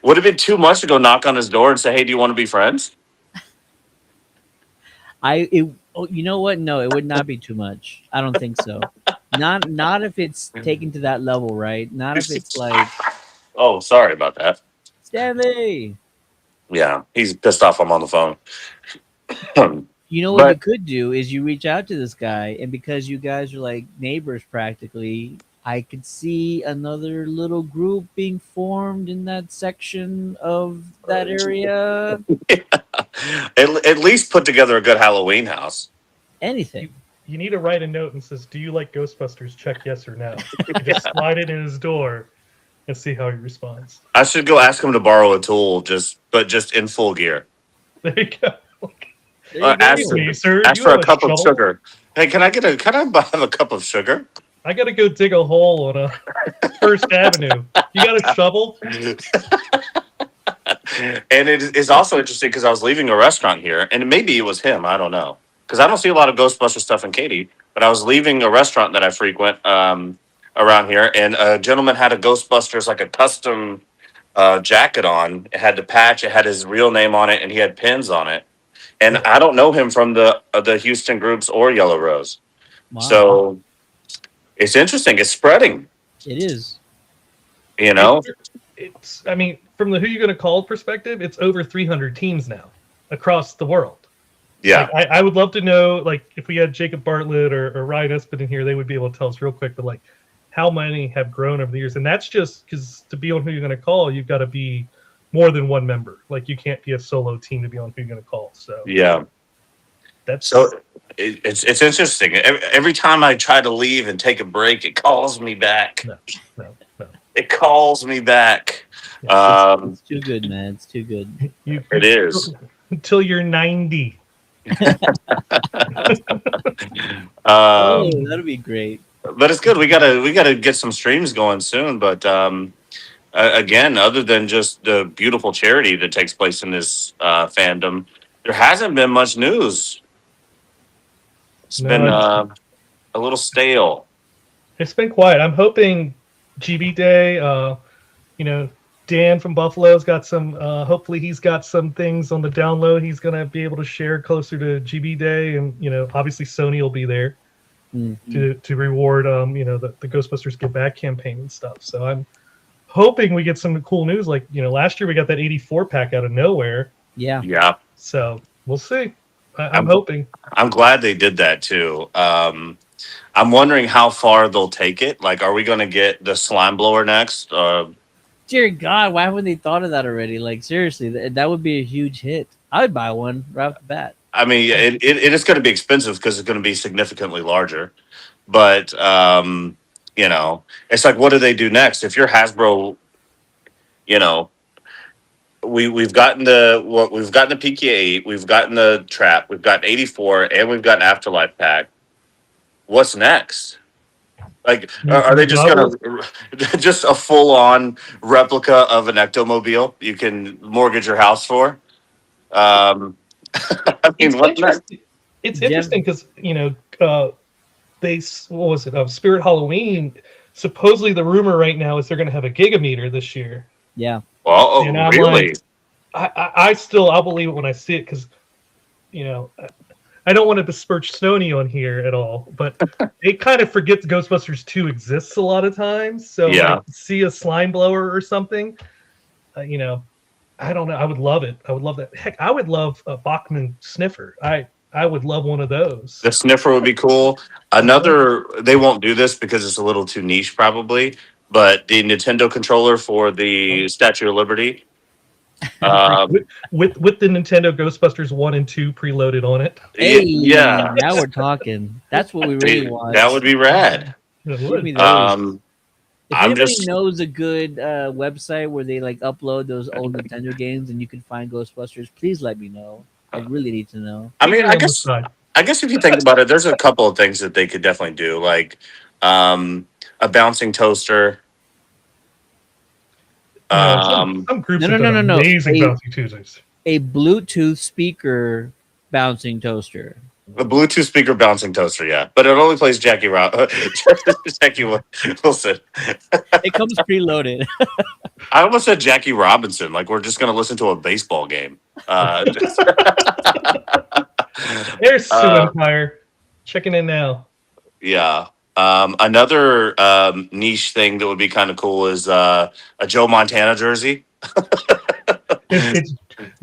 would it have been too much to go knock on his door and say, hey, do you want to be friends?
You know what? No, it would not be too much. I don't think so. Not if it's taken to that level, right? Not if it's like,
oh, sorry about that.
Stanley.
Yeah, he's pissed off I'm on the phone.
You know what you could do is you reach out to this guy, and because you guys are like neighbors practically, I could see another little group being formed in that section of that area.
At least put together a good Halloween house.
Anything.
You need to write a note and says, do you like Ghostbusters? Check yes or no. You just slide it in his door and see how he responds.
I should go ask him to borrow a tool, just in full gear.
There you go.
Ask for a cup of sugar. Hey, can I have a cup of sugar?
I gotta go dig a hole on First Avenue. You got a shovel?
And it is also interesting because I was leaving a restaurant here, and maybe it was him. I don't know, because I don't see a lot of Ghostbuster stuff in Katy. But I was leaving a restaurant that I frequent around here, and a gentleman had a Ghostbusters, like a custom jacket on. It had the patch, it had his real name on it, and he had pins on it. And I don't know him from the Houston groups or Yellow Rose.
Wow.
So it's interesting. It's spreading.
It is.
It's. I mean, from the Who You Gonna Call perspective, it's over 300 teams now across the world.
Yeah.
Like, I would love to know, like, if we had Jacob Bartlett or Ryan Espin in here, they would be able to tell us real quick, but like, how many have grown over the years? And that's just because to be on Who You're Gonna Call, you've got to be more than one member. Like, you can't be a solo team to be on Who You're Gonna Call. So
yeah, it's interesting. Every time I try to leave and take a break, it calls me back.
No.
It calls me back.
It's too good, man. It's too good.
It is.
Until you're 90.
That'll be great.
But it's good. We gotta get some streams going soon. But again, other than just the beautiful charity that takes place in this fandom, there hasn't been much news. It's been a little stale.
It's been quiet. I'm hoping GB Day, Dan from Buffalo's got some, hopefully he's got some things on the download he's going to be able to share closer to GB Day. And, obviously Sony will be there to reward, the Ghostbusters Give Back campaign and stuff. So I'm hoping we get some cool news. Like, last year we got that 84 pack out of nowhere.
Yeah.
Yeah.
So we'll see. I'm hoping.
I'm glad they did that too. I'm wondering how far they'll take it. Like, are we going to get the slime blower next?
Dear God, why haven't they thought of that already? Like, seriously, that would be a huge hit. I would buy one right off the bat.
I mean, it is going to be expensive because it's going to be significantly larger. But, it's like, what do they do next? If you're Hasbro, we've gotten the PK8, we've gotten the Trap, we've got 84, and we've got an Afterlife pack. What's next? Like, are they just gonna just a full on replica of an Ectomobile you can mortgage your house for? I mean, what's next?
It's interesting because what was it? Spirit Halloween. Supposedly, the rumor right now is they're going to have a gigameter this year.
Yeah.
Well, really?
Like, I'll believe it when I see it because, I don't want to besmirch Sony on here at all, but they kind of forget the Ghostbusters 2 exists a lot of times. So like, see a slime blower or something, I don't know. I would love it. I would love that. Heck, I would love a Bachman sniffer. I would love one of those.
The sniffer would be cool. They won't do this because it's a little too niche probably, but the Nintendo controller for the Statue of Liberty.
With the Nintendo Ghostbusters 1 and 2 preloaded on it.
Hey,
yeah.
Now we're talking. That's what we really want.
That would be rad.
Give me those. If anybody knows a good website where they like upload those old Nintendo games and you can find Ghostbusters, please let me know. I really need to know.
I mean, I guess if you think about it, there's a couple of things that they could definitely do, like a bouncing toaster.
Some groups have done amazing bouncing toasters.
A Bluetooth speaker bouncing toaster.
A Bluetooth speaker bouncing toaster, yeah, but it only plays Jackie Wilson.
It comes preloaded.
I almost said Jackie Robinson. Like we're just gonna listen to a baseball game.
There's Sue Empire checking in now.
Yeah. Another niche thing that would be kind of cool is a Joe Montana jersey.
It's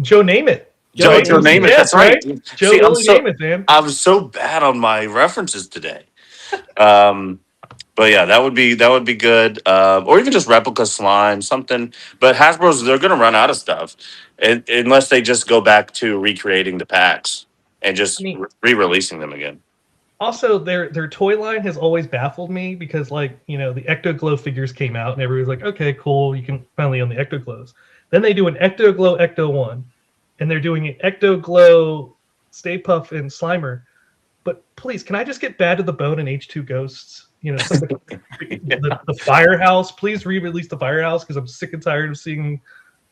Joe Namath.
Joe Namath. That's right.
Joe Namath, man.
I'm so bad on my references today. But yeah, that would be good. Or even just replica slime, something. But Hasbro's, they're going to run out of stuff unless they just go back to recreating the packs and just re-releasing them again.
Also, their toy line has always baffled me because, like, the Ecto Glow figures came out and everybody's like, okay, cool, you can finally own the Ecto Glows. Then they do an Ecto Glow Ecto 1, and they're doing an Ecto Glow Stay Puft and Slimer. But please, can I just get Bad to the Bone and H2 Ghosts? The Firehouse. Please re-release the Firehouse because I'm sick and tired of seeing them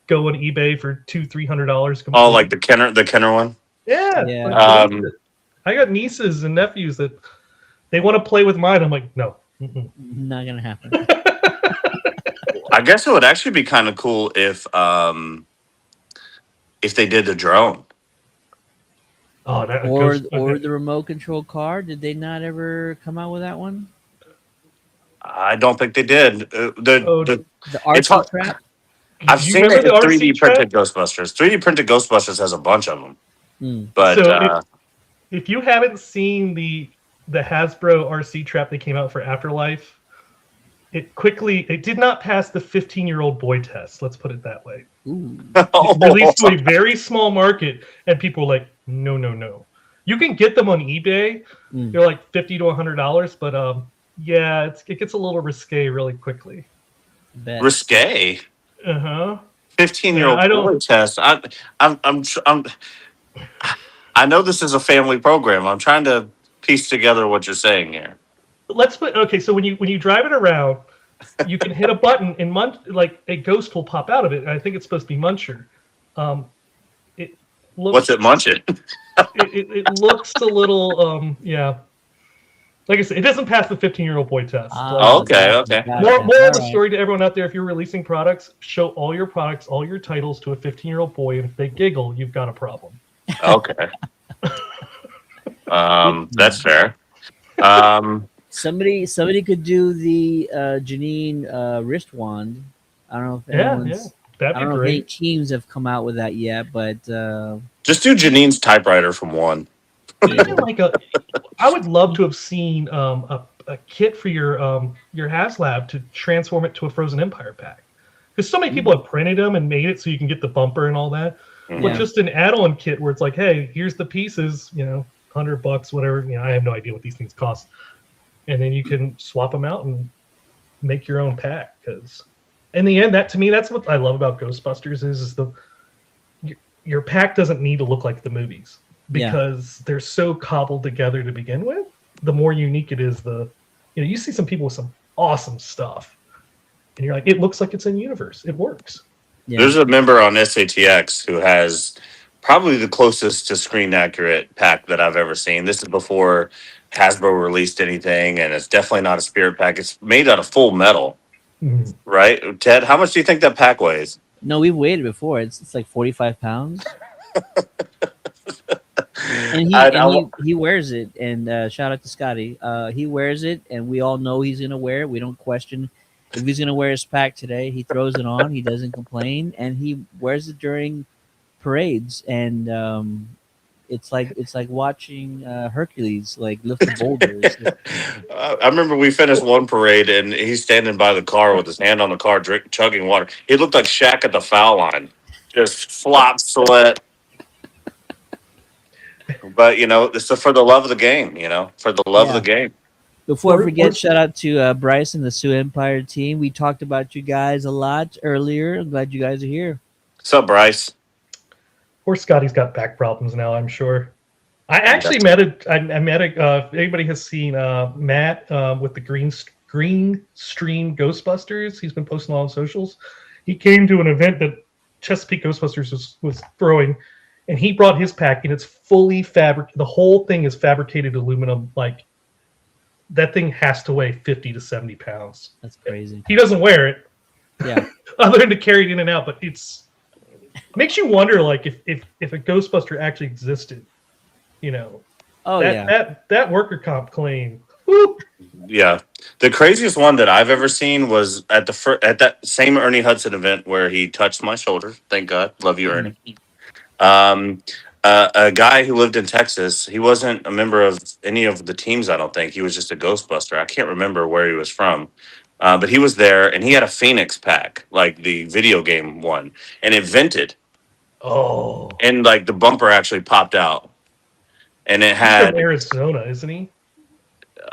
go on eBay for $200-$300.
Oh, like the Kenner one?
Yeah. I got nieces and nephews that they want to play with mine. I'm like, no.
Not going to happen.
I guess it would actually be kind of cool if they did the drone.
Oh,
or the remote control car. Did they not ever come out with that one?
I don't think they did.
The RC trap?
I've seen it in 3D printed Ghostbusters. 3D printed Ghostbusters has a bunch of them. But
if you haven't seen the Hasbro RC trap that came out for Afterlife, it did not pass the 15-year-old boy test. Let's put it that way. It released to a very small market, and people were like, no. You can get them on eBay. They're like $50 to $100, but it gets a little risque really quickly.
risque.
Uh huh.
15-year-old
I don't.
boy test. I know this is a family program. I'm trying to piece together what you're saying here.
Let's put okay. So when you drive it around, you can hit a button and like a ghost will pop out of it. And I think it's supposed to be Muncher. It looks.
What's it munching?
It looks a little yeah. Like I said, it doesn't pass the 15-year-old boy test.
Okay.
More of the story to everyone out there: if you're releasing products, show all your products, all your titles to a 15-year-old boy, and if they giggle, you've got a problem.
Okay. That's fair.
Somebody could do the Janine wrist wand. I don't know if anyone's.
That'd
I
be
don't know if any
great.
teams have come out with that yet, but
Just do Janine's typewriter from one.
Even like I would love to have seen a kit for your HasLab to transform it to a Frozen Empire pack, because so many people have printed them and made it so you can get the bumper and all that. But just an add-on kit where it's like, hey, here's the pieces, $100, whatever. I have no idea what these things cost, and then you can swap them out and make your own pack. Because in the end, to me, that's what I love about Ghostbusters is your pack doesn't need to look like the movies. Because they're so cobbled together to begin with. The more unique it is, you see some people with some awesome stuff, and you're like, it looks like it's in universe. It works.
Yeah.
There's a member on SATX who has probably the closest to screen accurate pack that I've ever seen. This is before Hasbro released anything, and it's definitely not a spirit pack. It's made out of full metal, right? Ted, how much do you think that pack weighs?
No, we've weighed it before. It's like 45 pounds. And he wears it, and shout out to Scotty. He wears it, and we all know he's gonna wear it. We don't question if he's gonna wear his pack today. He throws it on. He doesn't complain, and he wears it during parades. And it's like watching Hercules like lift the boulders.
I remember we finished one parade, and he's standing by the car with his hand on the car, chugging water. He looked like Shaq at the foul line, just flop sweat. But it's for the love of the game. For the love of the game.
Before I forget, shout out to Bryce and the Sioux Empire team. We talked about you guys a lot earlier. I'm glad you guys are here.
What's up, Bryce?
Poor Scotty's got back problems now, I'm sure. I actually met if anybody has seen Matt with the Green Stream Ghostbusters. He's been posting on socials. He came to an event that Chesapeake Ghostbusters was throwing, and he brought his pack, and it's fully fabricated. The whole thing is fabricated aluminum. Like, that thing has to weigh 50 to 70 pounds.
That's crazy.
He doesn't wear it.
Yeah.
Other than to carry it in and out, but it makes you wonder, like, if a Ghostbuster actually existed, that worker comp claim. Woo!
Yeah, the craziest one that I've ever seen was at that same Ernie Hudson event where he touched my shoulder. Thank God, love you, Ernie. A guy who lived in Texas. He wasn't a member of any of the teams. I don't think he was just a Ghostbuster. I can't remember where he was from. But he was there, and he had a Phoenix pack, like the video game one, and it vented.
Oh.
And like the bumper actually popped out, and it had.
He's from Arizona, isn't he?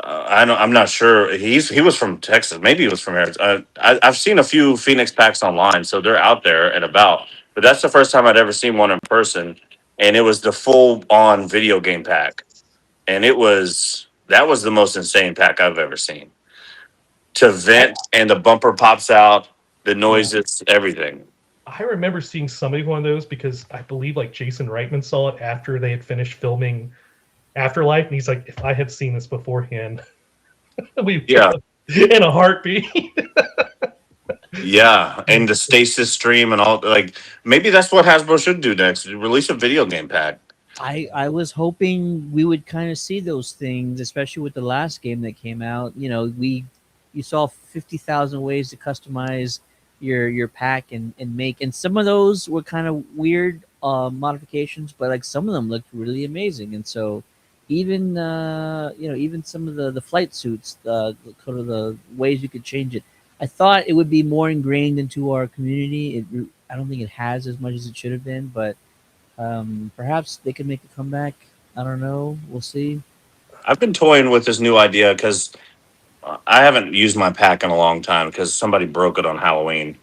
I'm not sure. He was from Texas. Maybe he was from Arizona. I've seen a few Phoenix packs online, so they're out there and about. But that's the first time I'd ever seen one in person, and it was the full-on video game pack, and that was the most insane pack I've ever seen. To vent and the bumper pops out, the noises, everything.
I remember seeing somebody one of those because I believe like Jason Reitman saw it after they had finished filming Afterlife, and he's like, if I had seen this beforehand, in a heartbeat.
Yeah, and the stasis stream and all, like, maybe that's what Hasbro should do next, release a video game pack.
I was hoping we would kind of see those things, especially with the last game that came out. You saw 50,000 ways to customize your pack and make, and some of those were kind of weird modifications, but like some of them looked really amazing. And so even even some of the flight suits, the ways you could change it, I thought it would be more ingrained into our community. I don't think it has as much as it should have been, but perhaps they could make a comeback. I don't know. We'll see.
I've been toying with this new idea because I haven't used my pack in a long time because somebody broke it on Halloween.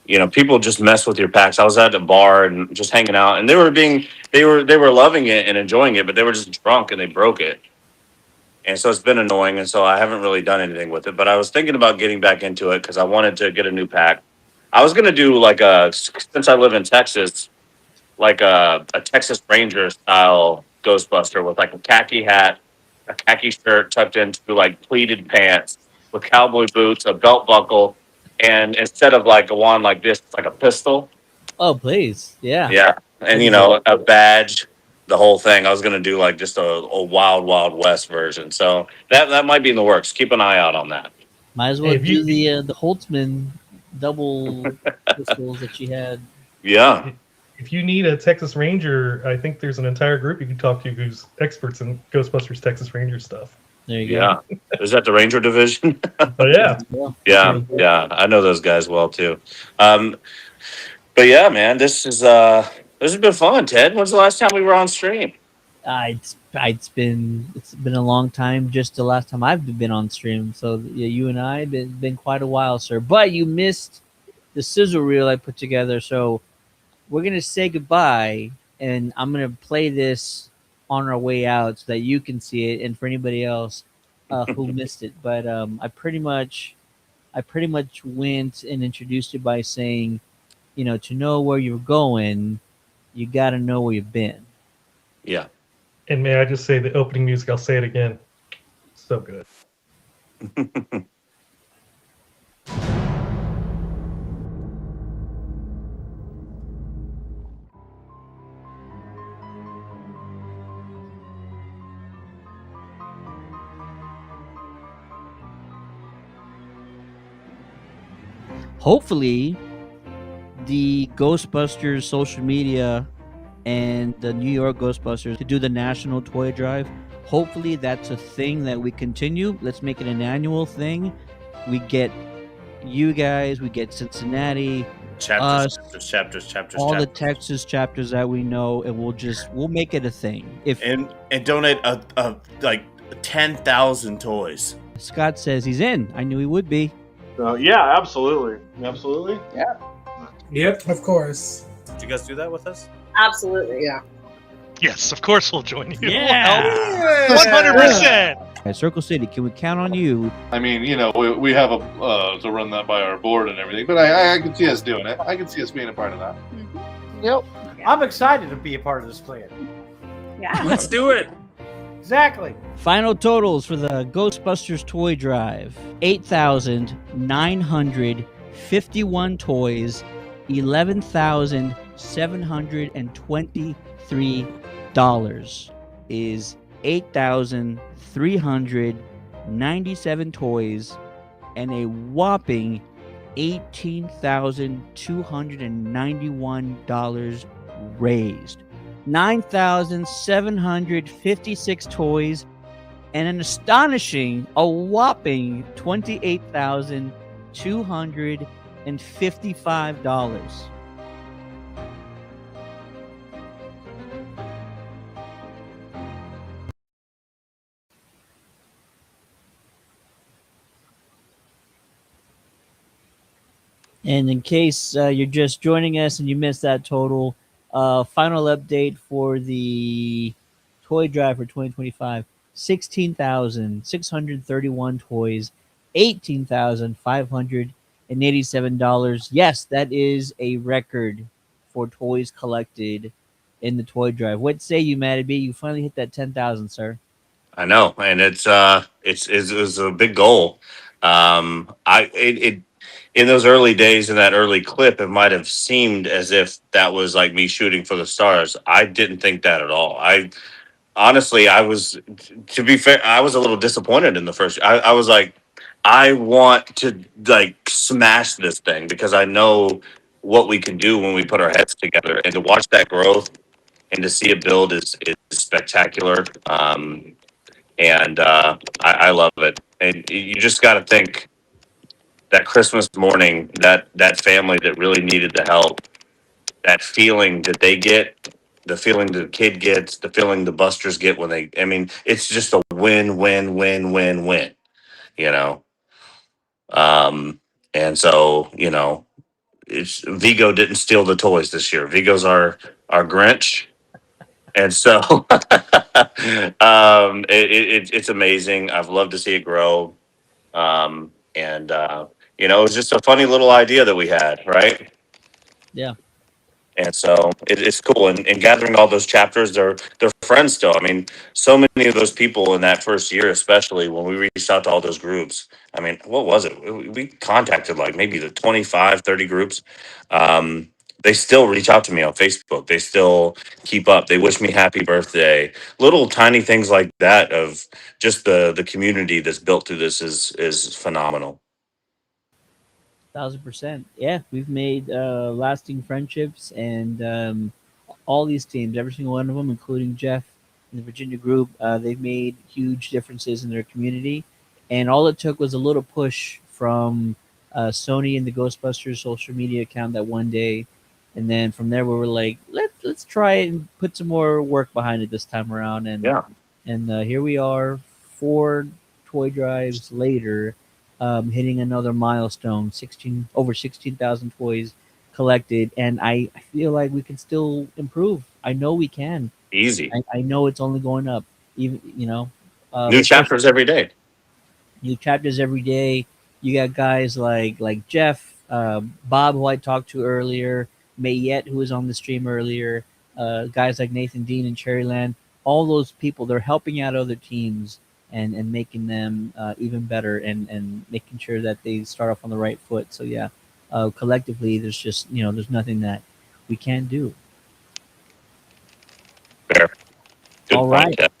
You know, people just mess with your packs. I was at a bar and just hanging out, and they were loving it and enjoying it, but they were just drunk and they broke it. And so it's been annoying, and so I haven't really done anything with it. But I was thinking about getting back into it because I wanted to get a new pack. I was gonna do like since I live in Texas, like a Texas Ranger style Ghostbuster with like a khaki hat, a khaki shirt tucked into like pleated pants with cowboy boots, a belt buckle, and instead of like a wand like this, it's like a pistol.
Oh, please. Yeah.
Yeah, and you know a badge, the whole thing. I was gonna do like just a wild Wild West version. So that might be in the works. Keep an eye out on that.
Might as well
Hey, if you-
do the Holtzman double pistols that she had.
Yeah.
If you need a Texas Ranger, I think there's an entire group you can talk to who's experts in Ghostbusters Texas Ranger stuff.
There you
Yeah. Is that the Ranger division?
But yeah.
go.
Yeah. I know those guys well too. But yeah, man, this has been fun. Ted, when's the last time we were on stream?
It's been a long time. Just the last time I've been on stream. So yeah, you and I been quite a while, sir. But you missed the sizzle reel I put together. So we're gonna say goodbye, and I'm gonna play this on our way out so that you can see it, and for anybody else who missed it. But I pretty much went and introduced it by saying, you know, to know where you're going, you got to know where you've been.
Yeah.
And may I just say the opening music, I'll say it again. So good.
Hopefully, the Ghostbusters social media and the New York Ghostbusters to do the National Toy Drive. Hopefully, that's a thing that we continue. Let's make it an annual thing. We get you guys, we get Cincinnati,
Chapters,
all the Texas chapters that we know, and we'll make it a thing.
And donate a like 10,000 toys.
Scott says he's in. I knew he would be.
Yeah, absolutely. Absolutely.
Yeah.
Yep, of course.
Did you guys do that with us?
Absolutely. Yeah.
Yes, of course we'll join you.
Yeah.
100%.
At Circle City, can we count on you?
I mean, you know, we have to run that by our board and everything, but I can see us doing it. I can see us being a part of that.
Yep. I'm excited to be a part of this plan.
Yeah.
Let's do it.
Exactly.
Final totals for the Ghostbusters Toy Drive: 8,951 toys, $11,723 is 8,397 toys, and a whopping $18,291 raised. 9,756 toys, and an astonishing, a whopping $28,255. And in case you're just joining us and you missed that total, final update for the toy drive for 2025: 16,631 toys, $18,587. Yes, that is a record for toys collected in the toy drive. What say you, Matty B? You finally hit that 10,000, sir.
I know, and it's a big goal. In those early days, in that early clip, it might have seemed as if that was like me shooting for the stars. I didn't think that at all. Honestly, to be fair, I was a little disappointed in the first. I was like, I want to like smash this thing because I know what we can do when we put our heads together, and to watch that growth and to see it build is spectacular. And I love it. And you just got to think that Christmas morning, that family that really needed the help, that feeling that they get, the feeling the kid gets, the feeling the Busters get when they, I mean, it's just a win, win, win, win, win. you know. And so, Vigo didn't steal the toys this year. Vigo's our Grinch. And so it's amazing. I've loved to see it grow. And it was just a funny little idea that we had, right?
Yeah.
And so it's cool. And gathering all those chapters, they're friends still. I mean, so many of those people in that first year, especially when we reached out to all those groups. I mean, what was it? We contacted like maybe the 25, 30 groups. They still reach out to me on Facebook. They still keep up. They wish me happy birthday. Little tiny things like that of just the community that's built through this is phenomenal.
1,000%. Yeah, we've made lasting friendships, and all these teams, every single one of them, including Jeff and the Virginia group, they've made huge differences in their community. And all it took was a little push from Sony and the Ghostbusters social media account that one day. And then from there, we were like, let's try it and put some more work behind it this time around. And here we are, 4 toy drives later, hitting another milestone, over 16,000 toys collected, and I feel like we can still improve. I know we can.
Easy.
I know it's only going up. Even
new chapters every day.
New chapters every day. You got guys like Jeff, Bob, who I talked to earlier, Mayette, who was on the stream earlier, guys like Nathan Dean and Cherryland. All those people, they're helping out other teams and making them even better and making sure that they start off on the right foot. So yeah, collectively, there's just there's nothing that we can't do.
Fair. Good
All
point,
right.
Jeff.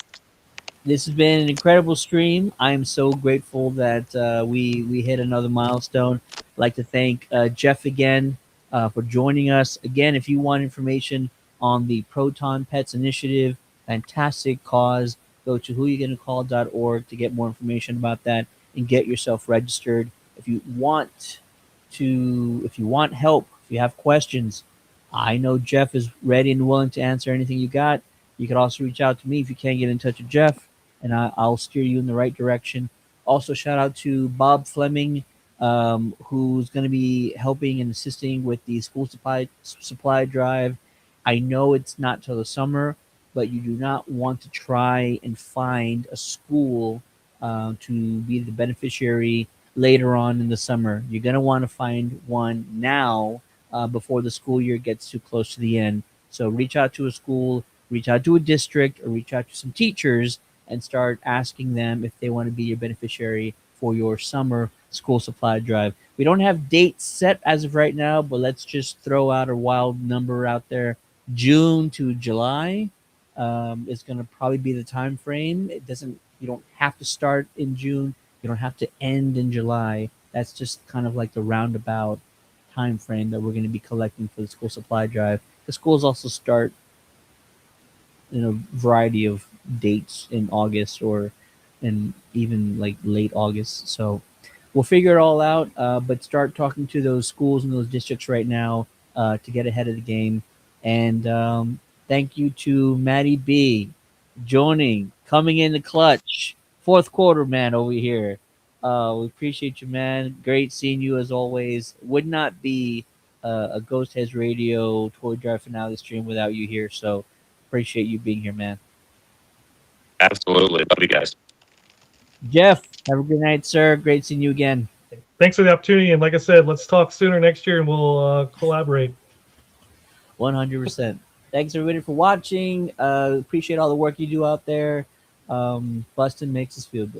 This has been an incredible stream. I am so grateful that we hit another milestone. I'd like to thank Jeff again for joining us. Again, if you want information on the Proton Pets Initiative, fantastic cause, go to whoyougonnacall.org to get more information about that and get yourself registered. If you want help, if you have questions, I know Jeff is ready and willing to answer anything you got. You can also reach out to me if you can't get in touch with Jeff, and I'll steer you in the right direction. Also, shout out to Bob Fleming, who's going to be helping and assisting with the school supply drive. I know it's not till the summer, but you do not want to try and find a school to be the beneficiary later on in the summer. You're going to want to find one now before the school year gets too close to the end. So reach out to a school, reach out to a district, or reach out to some teachers and start asking them if they want to be your beneficiary for your summer school supply drive. We don't have dates set as of right now, but let's just throw out a wild number out there. June to July is going to probably be the time frame. You don't have to start in June. You don't have to end in July. That's just kind of like the roundabout time frame that we're going to be collecting for the school supply drive. The schools also start in a variety of dates in August or in even like late August. So we'll figure it all out, but start talking to those schools and those districts right now to get ahead of the game. And thank you to Maddie B coming in the clutch. Fourth quarter, man, over here. We appreciate you, man. Great seeing you as always. Would not be a Ghostheads Radio Toy Drive finale stream without you here. So appreciate you being here, man.
Absolutely. Love you guys.
Jeff, have a good night, sir. Great seeing you again.
Thanks for the opportunity. And like I said, let's talk sooner next year and we'll collaborate.
100%. Thanks, everybody, for watching. Appreciate all the work you do out there. Bustin' makes us feel good.